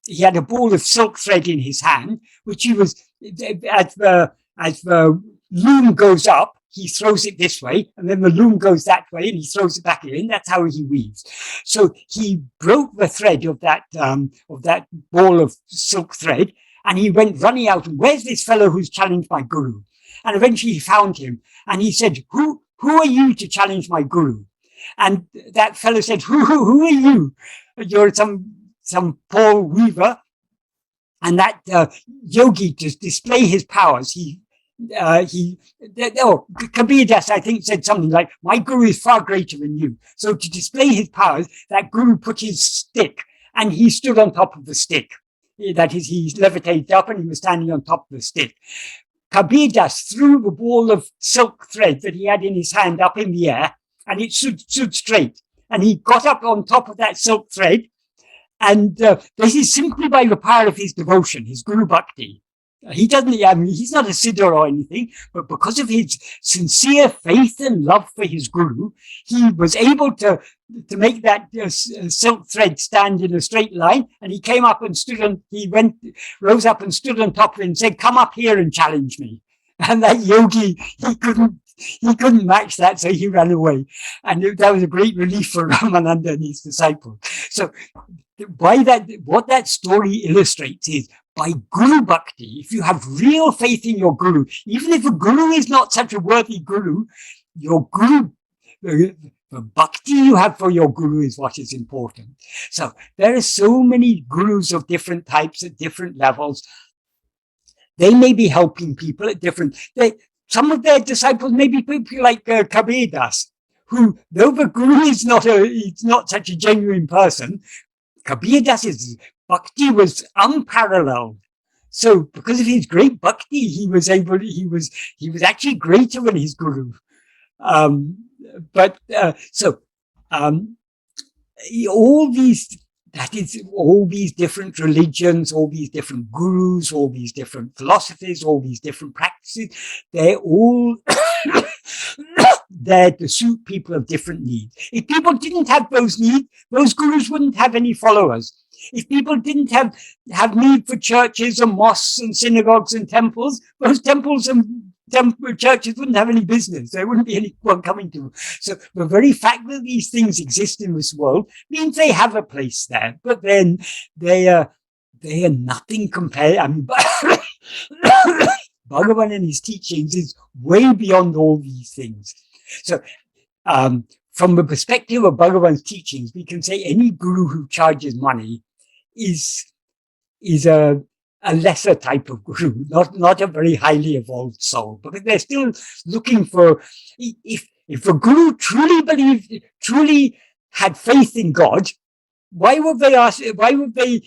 He had a ball of silk thread in his hand, which he was, as the loom goes up, he throws it this way, and then the loom goes that way, and he throws it back in. That's how he weaves. So he broke the thread of that ball of silk thread, and he went running out. And where's this fellow who's challenged my guru? And eventually he found him, and he said, who are you to challenge my guru? And that fellow said, who are you? You're some poor weaver. And that yogi, to display his powers, Kabir Das, I think, said something like, my guru is far greater than you. So to display his powers, that guru put his stick, and he stood on top of the stick. That is, he levitated up, and he was standing on top of the stick. Kabir Das threw the ball of silk thread that he had in his hand up in the air, and it stood straight. And he got up on top of that silk thread. And this is simply by the power of his devotion, his guru bhakti. He's not a siddha or anything, but because of his sincere faith and love for his guru, he was able to make that silk thread stand in a straight line. And he came up and rose up and stood on top of it and said, come up here and challenge me. And that yogi, he couldn't match that, so he ran away. And that was a great relief for Ramananda and his disciples. So what that story illustrates is, by guru bhakti, if you have real faith in your guru, even if a guru is not such a worthy guru, your guru, the bhakti you have for your guru is what is important. So there are so many gurus of different types at different levels. They may be helping people at some of their disciples may be people like Kabir Das, who, though the guru is not such a genuine person, Kabir Das's bhakti was unparalleled. So because of his great bhakti, he was actually greater than his guru. All these different religions, all these different gurus, all these different philosophies, all these different practices, they're all there to suit people of different needs. If people didn't have those needs, those gurus wouldn't have any followers. If people didn't have need for churches and mosques and synagogues and temples, those temples and churches wouldn't have any business. There wouldn't be anyone coming to them. So the very fact that these things exist in this world means they have a place there. But then they are nothing compared. I mean, Bhagavan and his teachings is way beyond all these things. So from the perspective of Bhagavan's teachings, we can say any guru who charges money is a lesser type of guru, not a very highly evolved soul, because they're still looking for, if a guru truly had faith in God, why would they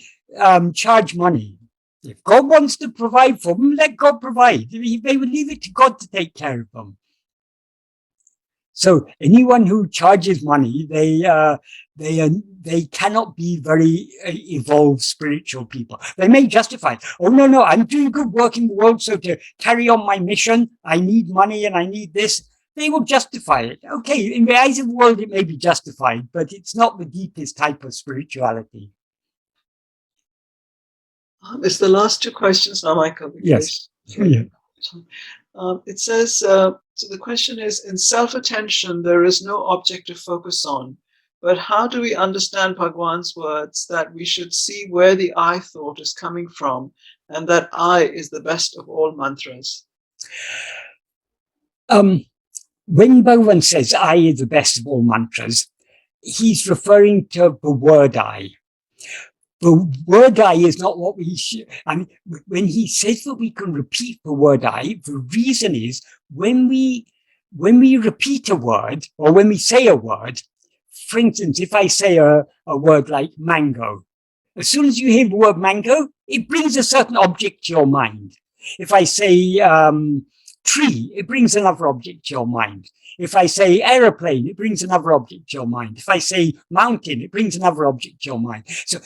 charge money? If God wants to provide for them, let God provide. They would leave it to God to take care of them. So anyone who charges money, they cannot be very evolved spiritual people. They may justify, oh no, I'm doing good work in the world, so to carry on my mission, I need money and I need this. They will justify it. Okay, in the eyes of the world, it may be justified, but it's not the deepest type of spirituality. It's the last two questions now, Michael. Yes. Yeah. It says, so the question is, in self-attention, there is no object to focus on. But how do we understand Bhagavan's words that we should see where the I thought is coming from, and that I is the best of all mantras? When Bhagavan says I is the best of all mantras, he's referring to the word I. The word I is not what we should. I mean, when he says that we can repeat the word I, the reason is when we repeat a word, or when we say a word, for instance, if I say a word like mango, as soon as you hear the word mango, it brings a certain object to your mind. If I say tree, it brings another object to your mind. If I say aeroplane, it brings another object to your mind. If I say mountain, it brings another object to your mind. So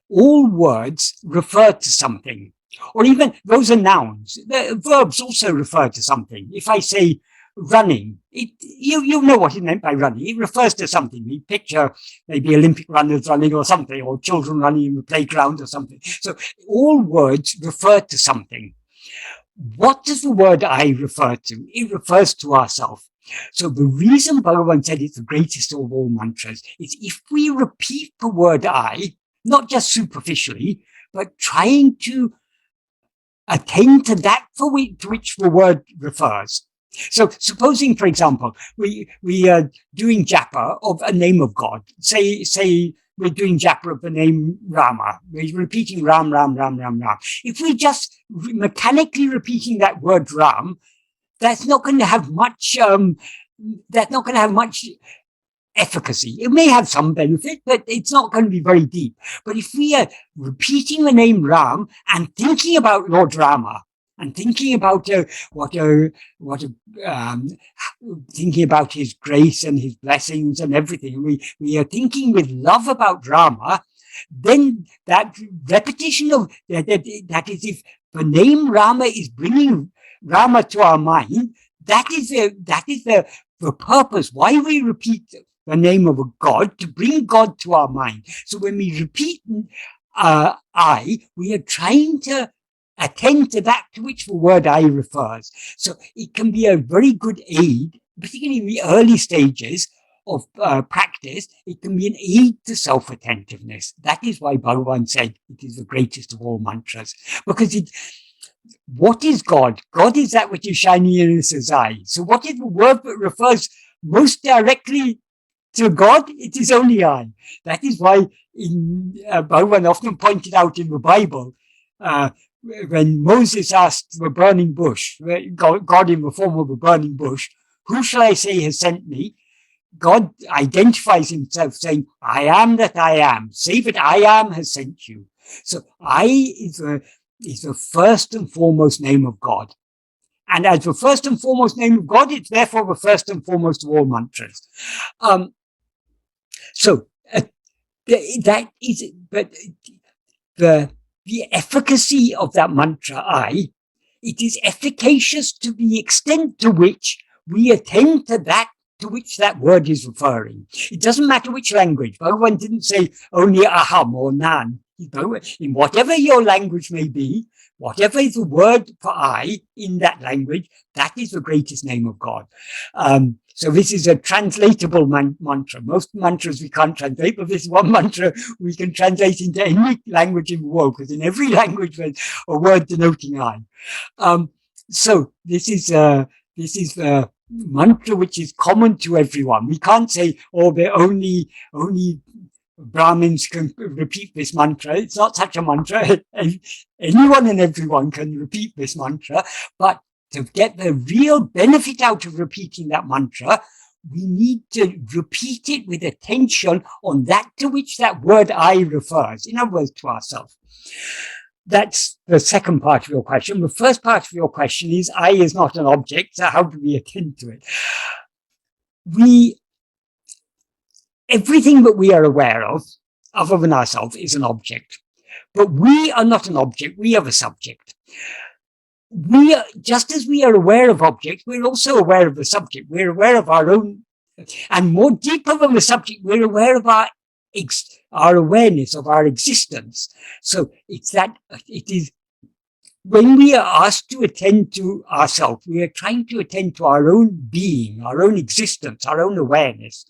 all words refer to something, or even those are nouns. The verbs also refer to something. If I say running, you know what it meant by running. It refers to something. We picture maybe Olympic runners running or something, or children running in the playground or something. So all words refer to something. What does the word I refer to? It refers to ourselves. So the reason Bhagavan said it's the greatest of all mantras is if we repeat the word I, not just superficially, but trying to attend to that to which the word refers. So supposing, for example, we are doing japa of a name of God. Say we're doing japa of the name Rama. We're repeating Ram, Ram, Ram, Ram, Ram. If we just mechanically repeating that word Ram, that's not going to have much. That's not going to have much efficacy. It may have some benefit, but it's not going to be very deep. But if we are repeating the name Ram and thinking about Lord Rama, and thinking about thinking about his grace and his blessings and everything, we are thinking with love about Rama, then that repetition of that is, if the name Rama is bringing Rama to our mind, that is the purpose why we repeat the name of a God, to bring God to our mind. So when we repeat I, we are trying to attend to that to which the word I refers. So it can be a very good aid, particularly in the early stages of practice. It can be an aid to self-attentiveness. That is why Bhagavan said it is the greatest of all mantras. Because what is God? God is that which is shining in us as I. So what is the word that refers most directly to God? It is only I. That is why Bhagavan often pointed out in the Bible, when Moses asked the burning bush, God in the form of a burning bush, who shall I say has sent me? God identifies himself saying, I am that I am. Say that I am has sent you. So I is the first and foremost name of God. And as the first and foremost name of God, it's therefore the first and foremost of all mantras. That is, but the efficacy of that mantra I, it is efficacious to the extent to which we attend to that to which that word is referring. It doesn't matter which language. Bhagavan didn't say only aham or nān. In whatever your language may be, whatever is the word for I in that language, that is the greatest name of God. So this is a translatable mantra. Most mantras we can't translate, but this is one mantra we can translate into any language in the world, because in every language there's a word denoting I. So this is the mantra which is common to everyone. We can't say, oh, they're only Brahmins can repeat this mantra. It's not such a mantra. Anyone and everyone can repeat this mantra, but to get the real benefit out of repeating that mantra, we need to repeat it with attention on that to which that word I refers, in other words, to ourselves. That's the second part of your question. The first part of your question is, I is not an object, so how do we attend to it? Everything that we are aware of, other than ourselves, is an object. But we are not an object, we are the subject. Just as we are aware of objects, we're also aware of the subject. We're aware of our own, and more deeper than the subject, we're aware of our awareness of our existence. So it is when we are asked to attend to ourselves, we are trying to attend to our own being, our own existence, our own awareness,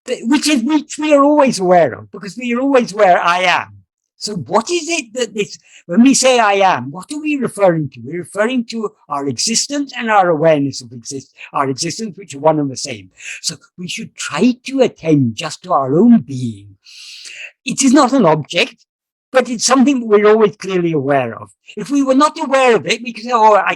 which we are always aware of, because we are always aware I am. So what is it that when we say I am, what are we referring to? We're referring to our existence and our awareness of our existence, which are one and the same. So we should try to attend just to our own being. It is not an object, but it's something that we're always clearly aware of. If we were not aware of it, we could say, oh, I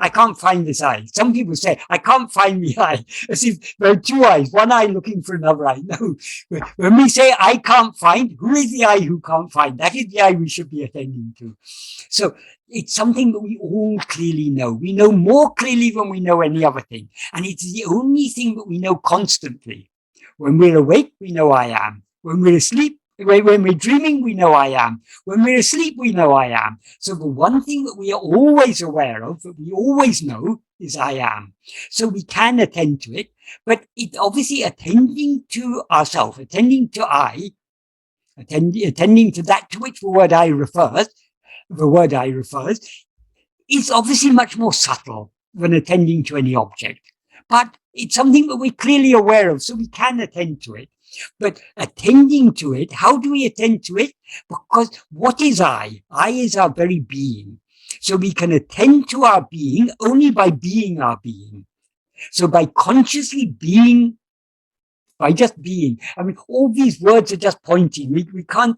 can't find this eye. Some people say, I can't find the eye, as if there are two eyes, one eye looking for another eye. No, when we say I can't find, who is the eye who can't find? That is the eye we should be attending to. So it's something that we all clearly know. We know more clearly than we know any other thing. And it's the only thing that we know constantly. When we're awake, we know I am. When we're asleep, when we're dreaming, we know I am. When we're asleep, we know I am. So the one thing that we are always aware of, that we always know, is I am. So we can attend to it, but it obviously attending to ourselves, attending to I, attending to that to which the word I refers, is obviously much more subtle than attending to any object. But it's something that we're clearly aware of, so we can attend to it. But attending to it, how do we attend to it? Because what is I? I is our very being. So we can attend to our being only by being our being. So by consciously being, by just being. I mean, all these words are just pointing. We can't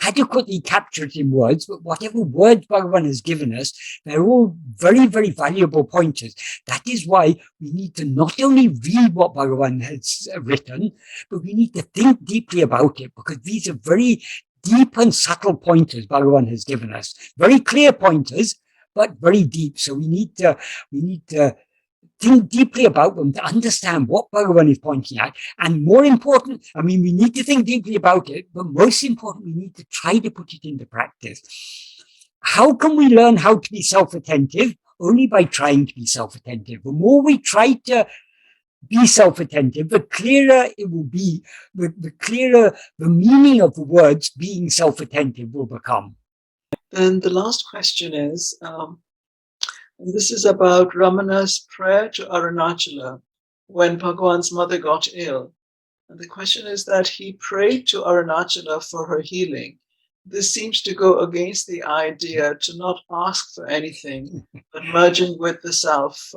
adequately capture it in words, but whatever words Bhagavan has given us, they're all very, very valuable pointers. That is why we need to not only read what Bhagavan has written, but we need to think deeply about it, because these are very deep and subtle pointers Bhagavan has given us. Very clear pointers, but very deep. So we need to think deeply about them to understand what Bhagavan is pointing at. And more important, I mean, we need to think deeply about it, but most important, we need to try to put it into practice. How can we learn how to be self-attentive? Only by trying to be self-attentive. The more we try to be self-attentive, the clearer it will be, the clearer the meaning of the words being self-attentive will become. And the last question is, and this is about Ramana's prayer to Aruṇācala when Bhagavan's mother got ill. And the question is that he prayed to Aruṇācala for her healing. This seems to go against the idea to not ask for anything, but merging with the self.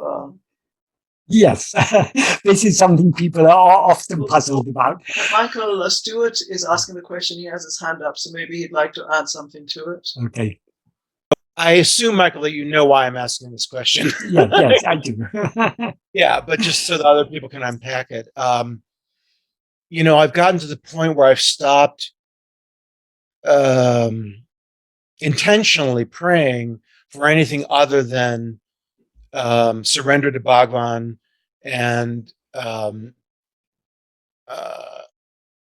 Yes, this is something people are often puzzled about. Michael Stewart is asking the question. He has his hand up, so maybe he'd like to add something to it. Okay. I assume, Michael, that you know why I'm asking this question. Yes, I do. Yeah, but just so that other people can unpack it. You know, I've gotten to the point where I've stopped intentionally praying for anything other than surrender to Bhagavan and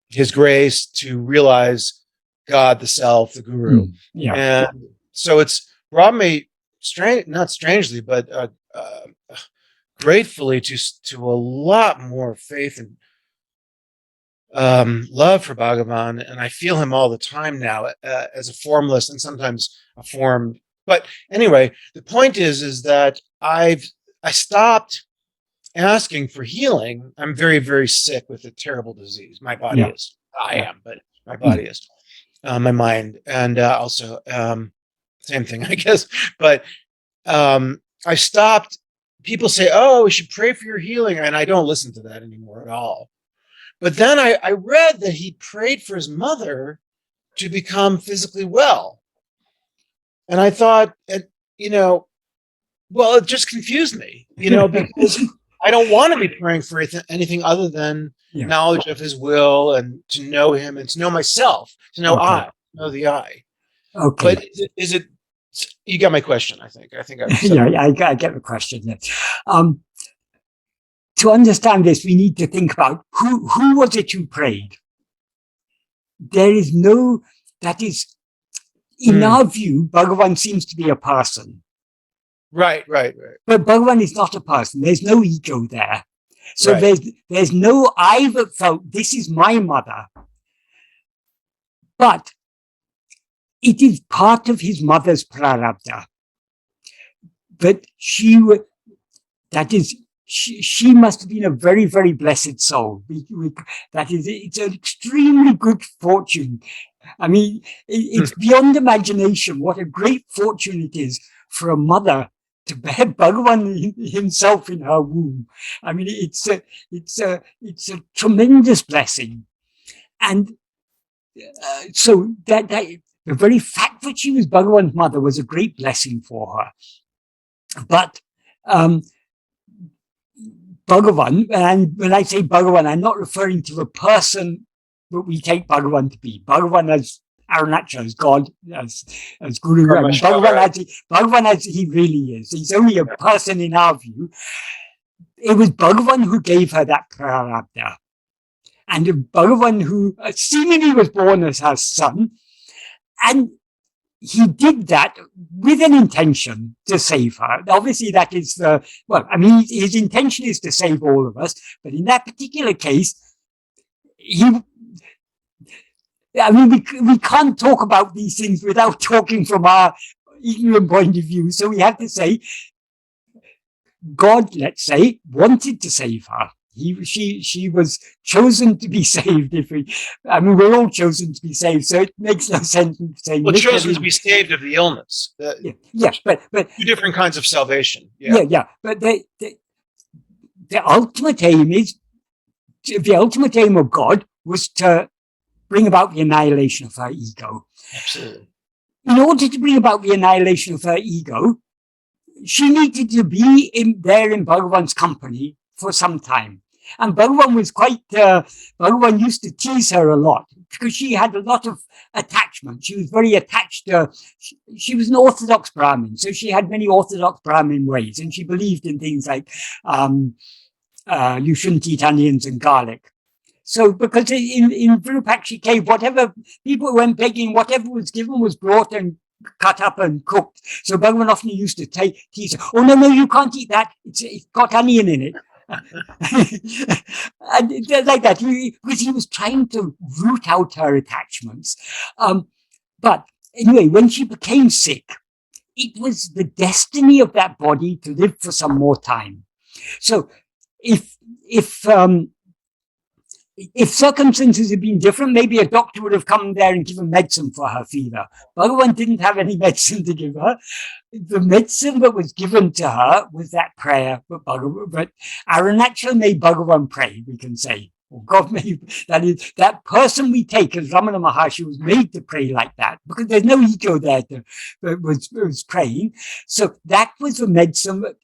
his grace to realize God, the self, the guru. Yeah. And so it's brought me, not strangely, but gratefully to a lot more faith and love for Bhagavan, and I feel him all the time now as a formless and sometimes a formed. But anyway, the point is that I stopped asking for healing. I'm very, very sick with a terrible disease. My body is. I am, but my body is. My mind, and also same thing, I guess. But I stopped. People say, "Oh, we should pray for your healing," and I don't listen to that anymore at all. But then I read that he prayed for his mother to become physically well. And I thought, well, it just confused me, because I don't want to be praying for anything other than knowledge of his will and to know him and to know myself, to know know the I. Okay. But is it, you got my question, I think. I get the question. To understand this, we need to think about who was it who prayed? There is no, that is, in our view, Bhagavan seems to be a person. Right. But Bhagavan is not a person. There's no ego there. So there's no I that felt, this is my mother. But it is part of his mother's prarabdha. But she must have been a very, very blessed soul. It's an extremely good fortune. I mean, it's beyond imagination what a great fortune it is for a mother to bear Bhagavan himself in her womb. I mean, it's a tremendous blessing. And so that the very fact that she was Bhagavan's mother was a great blessing for her. But Bhagavan, and when I say Bhagavan, I'm not referring to the person that we take Bhagavan to be. Bhagavan as Aruṇācala, as God, as Guru, Bhagavan as he really is. He's only a person in our view. It was Bhagavan who gave her that prarabdha. And Bhagavan who seemingly was born as her son. And he did that with an intention to save her. Obviously, that is his intention is to save all of us. But in that particular case, we can't talk about these things without talking from our ignorant point of view. So we have to say, God, let's say, wanted to save her. She was chosen to be saved. We're all chosen to be saved, so it makes no sense to say. Well, chosen to be saved of the illness. Yes, but two different kinds of salvation. But the ultimate aim of God was to bring about the annihilation of her ego. Absolutely. In order to bring about the annihilation of her ego, she needed to be there in Bhagavan's company for some time. And Bhagavan was Bhagavan used to tease her a lot because she had a lot of attachment. She was very attached she was an Orthodox Brahmin, so she had many Orthodox Brahmin ways, and she believed in things like you shouldn't eat onions and garlic. So because in Virupaksha cave, whatever people went begging, whatever was given was brought and cut up and cooked. So Bhagavan often used to tease her, oh no, you can't eat that. It's got onion in it. And like that, because he was trying to root out her attachments. But anyway, when she became sick, it was the destiny of that body to live for some more time. So if circumstances had been different, maybe a doctor would have come there and given medicine for her fever. Bhagavan didn't have any medicine to give her. The medicine that was given to her was that prayer. But Aruṇācala made Bhagavan pray, we can say. Or God made, that person we take as Ramana Maharshi was made to pray like that, because there's no ego there that was praying. So that was the medicine that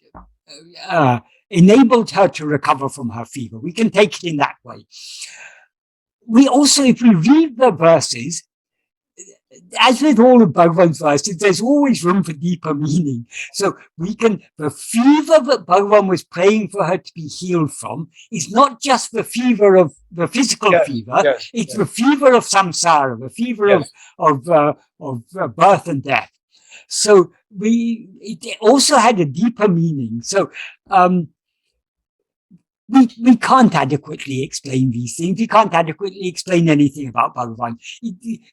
enabled her to recover from her fever. We can take it in that way. We also, if we read the verses, as with all of Bhagavan's verses, there's always room for deeper meaning. So the fever that Bhagavan was praying for her to be healed from is not just the fever of the physical fever, it's the fever of samsara, the fever of birth and death. So it also had a deeper meaning. So we can't adequately explain these things. We can't adequately explain anything about Bhagavan.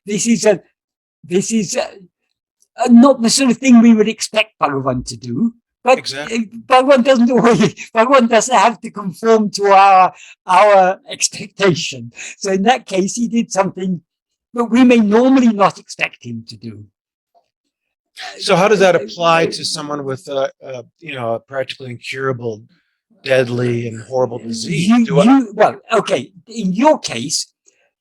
This is not the sort of thing we would expect Bhagavan to do. But Bhagavan doesn't have to conform to our expectation. So in that case, he did something that we may normally not expect him to do. So how does that apply to someone with a practically incurable deadly and horrible disease. Well, okay, in your case,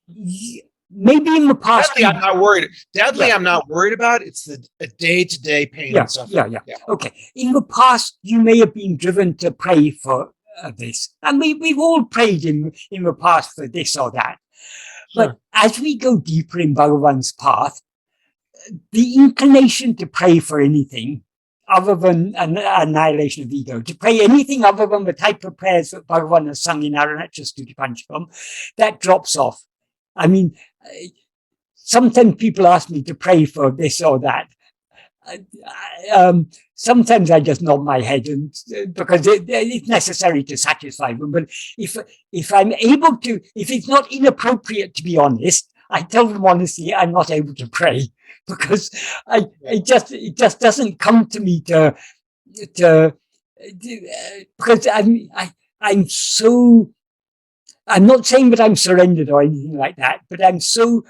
maybe in the past... Deadly, I'm not worried. Deadly, I'm not worried about. It's a day-to-day pain and suffering. Yeah. Okay. In the past, you may have been driven to pray for this. And we've all prayed in the past for this or that. Sure. But as we go deeper in Bhagavan's path, the inclination to pray for anything other than an annihilation of ego, to pray anything other than the type of prayers that Bhagavan has sung in Aruṇācala Pañcaratnam, that drops off. I mean, sometimes people ask me to pray for this or that. Sometimes I just nod my head, and because it's necessary to satisfy them. But if I'm able to, if it's not inappropriate to be honest, I tell them honestly I'm not able to pray, because it just doesn't come to me to because I'm so, I'm not saying that I'm surrendered or anything like that, but I'm so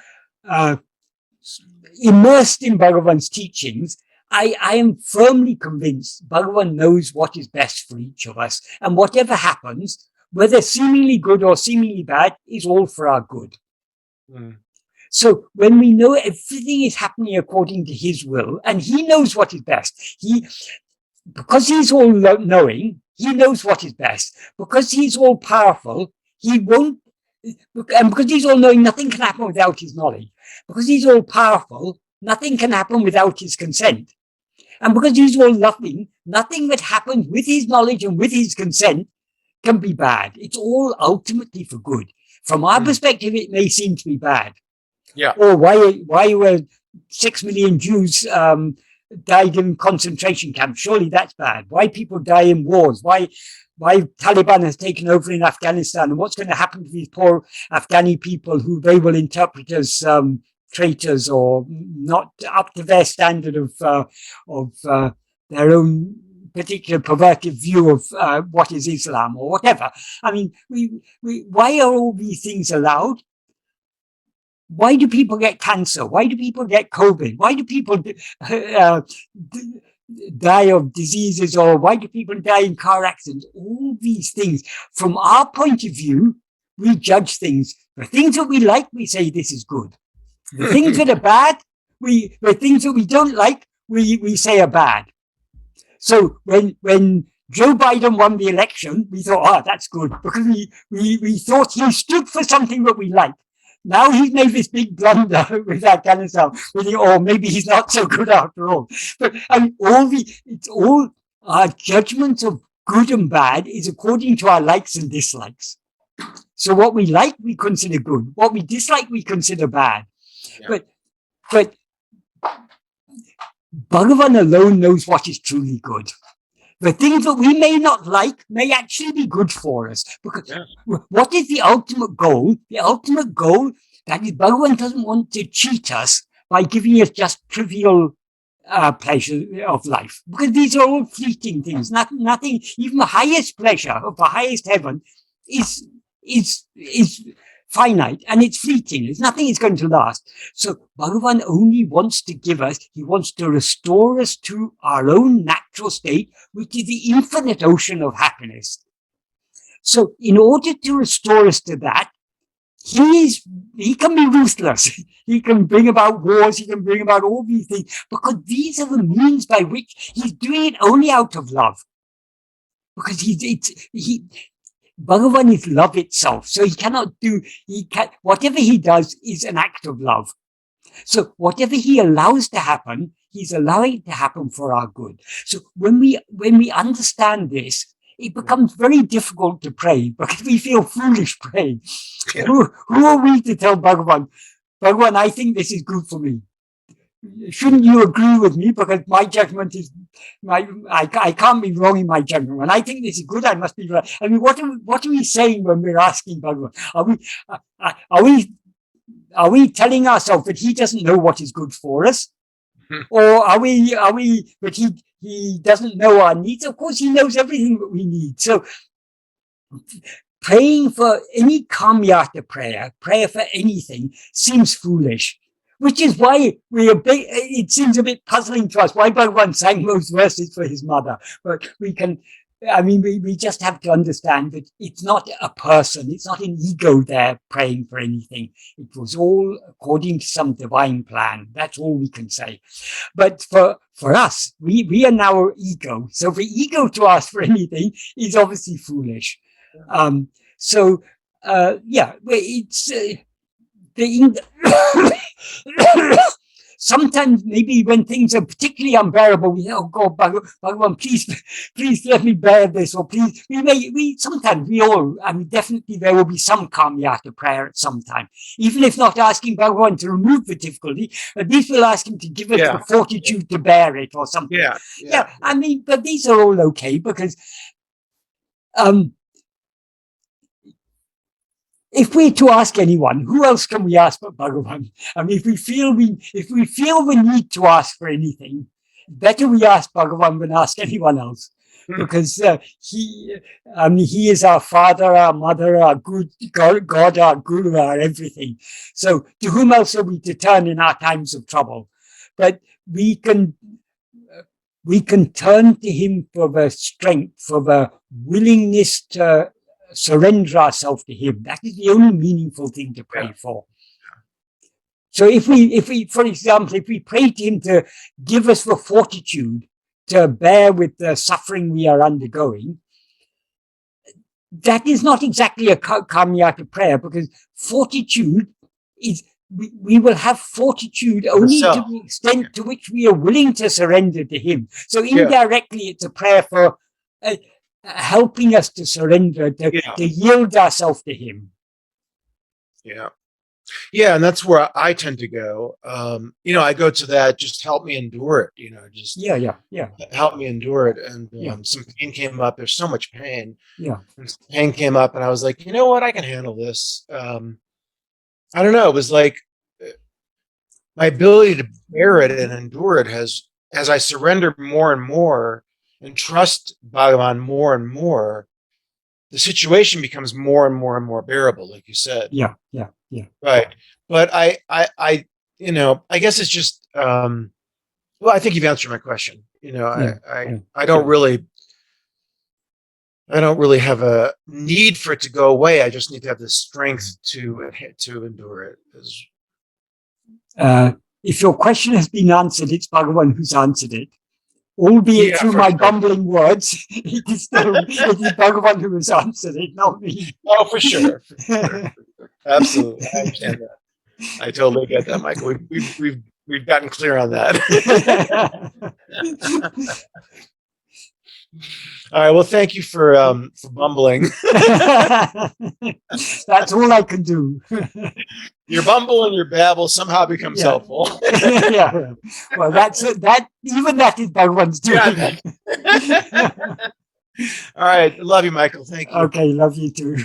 immersed in Bhagavan's teachings. I am firmly convinced Bhagavan knows what is best for each of us, and whatever happens, whether seemingly good or seemingly bad, is all for our good. So when we know everything is happening according to his will, and he knows what is best, because he's all knowing, he knows what is best. Because he's all powerful, he won't, and because he's all knowing, nothing can happen without his knowledge. Because he's all powerful, nothing can happen without his consent. And because he's all loving, nothing that happens with his knowledge and with his consent can be bad. It's all ultimately for good. From our perspective, it may seem to be bad. Yeah. Or why were 6 million Jews died in concentration camps? Surely that's bad. Why people die in wars? Why Taliban has taken over in Afghanistan? And what's going to happen to these poor Afghani people who they will interpret as traitors or not up to their standard of their own particular perverted view of what is Islam or whatever. I mean, why are all these things allowed? Why do people get cancer? Why do people get COVID? Why do people die of diseases, or why do people die in car accidents? All these things, from our point of view, we judge things. The things that we like, we say this is good. The things that are bad, the things that we don't like, we say are bad. So when Joe Biden won the election, we thought, that's good, because we thought he stood for something that we like. Now he's made this big blunder with Afghanistan. We think, oh, maybe he's not so good after all. But it's all our judgments of good and bad is according to our likes and dislikes. So what we like, we consider good. What we dislike, we consider bad. Yeah. But Bhagavan alone knows what is truly good. The things that we may not like may actually be good for us. Because what is the ultimate goal? The ultimate goal, that is, Bhagavan doesn't want to cheat us by giving us just trivial pleasure of life. Because these are all fleeting things. Nothing, even the highest pleasure of the highest heaven is finite, and it's fleeting. There's nothing is going to last. So Bhagavan only wants to give us, he wants to restore us to our own natural state, which is the infinite ocean of happiness. So in order to restore us to that, he can be ruthless. He can bring about wars. He can bring about all these things, because these are the means by which he's doing it only out of love. Because Bhagavan is love itself. So whatever he does is an act of love. So whatever he allows to happen, he's allowing it to happen for our good. So when we understand this, it becomes very difficult to pray, because we feel foolish praying. Yeah. Who are we to tell Bhagavan, I think this is good for me? Shouldn't you agree with me? Because my judgment is I can't be wrong in my judgment. When I think this is good, I must be right. I mean, what are we saying when we're asking Bhagavan? Are we telling ourselves that he doesn't know what is good for us? Or are we that he doesn't know our needs? Of course, he knows everything that we need. So praying for any kamyata prayer for anything seems foolish. Which is why it seems a bit puzzling to us why Bhagavan sang those verses for his mother. But we can I mean, we just have to understand that it's not a person, it's not an ego there praying for anything. It was all according to some divine plan. That's all we can say. But for us, we are now our ego. So for ego to ask for anything is obviously foolish. Yeah, it's sometimes maybe when things are particularly unbearable, we say, oh God, Bhagavan, please let me bear this, or please, sometimes we all, I mean, definitely there will be some Karmyata prayer at some time. Even if not asking Bhagavan to remove the difficulty, at least we'll ask him to give us the fortitude to bear it or something. Yeah, I mean, but these are all okay because, if we're to ask anyone, who else can we ask but Bhagavan? I mean, if we feel the need to ask for anything, better we ask Bhagavan than ask anyone else, because he is our father, our mother, our good God, our guru, our everything. So to whom else are we to turn in our times of trouble? But we can turn to him for the strength, for the willingness to surrender ourselves to him. That is the only meaningful thing to pray for. So if we, for example, if we pray to him to give us the fortitude to bear with the suffering we are undergoing, that is not exactly a Karmyata prayer, because fortitude is, we will have fortitude only to the extent to which we are willing to surrender to him. So indirectly, it's a prayer for helping us to surrender, to yield ourselves to him. Yeah, and that's where I tend to go. I go to that, just help me endure it, just help me endure it. And some pain came up. There's so much pain. And some pain came up, and I was like, you know what, I can handle this. I don't know. It was like my ability to bear it and endure it has, as I surrender more and more and trust Bhagavan more and more, the situation becomes more and more and more bearable, like you said. Yeah. Right. But I guess it's just, well, I think you've answered my question. I don't really have a need for it to go away. I just need to have the strength to endure it. If your question has been answered, it's Bhagavan who's answered it. Albeit through my bumbling words, it is Bhagavan who has answered it, not me. Oh, for sure. Absolutely. I understand that. I totally get that, Michael. We've gotten clear on that. All right. Well, thank you for bumbling. That's all I can do. Your bumble and your babble somehow becomes helpful. Well, even that is Bhagavan's doing. All right. Love you, Michael. Thank you. Okay. Love you too.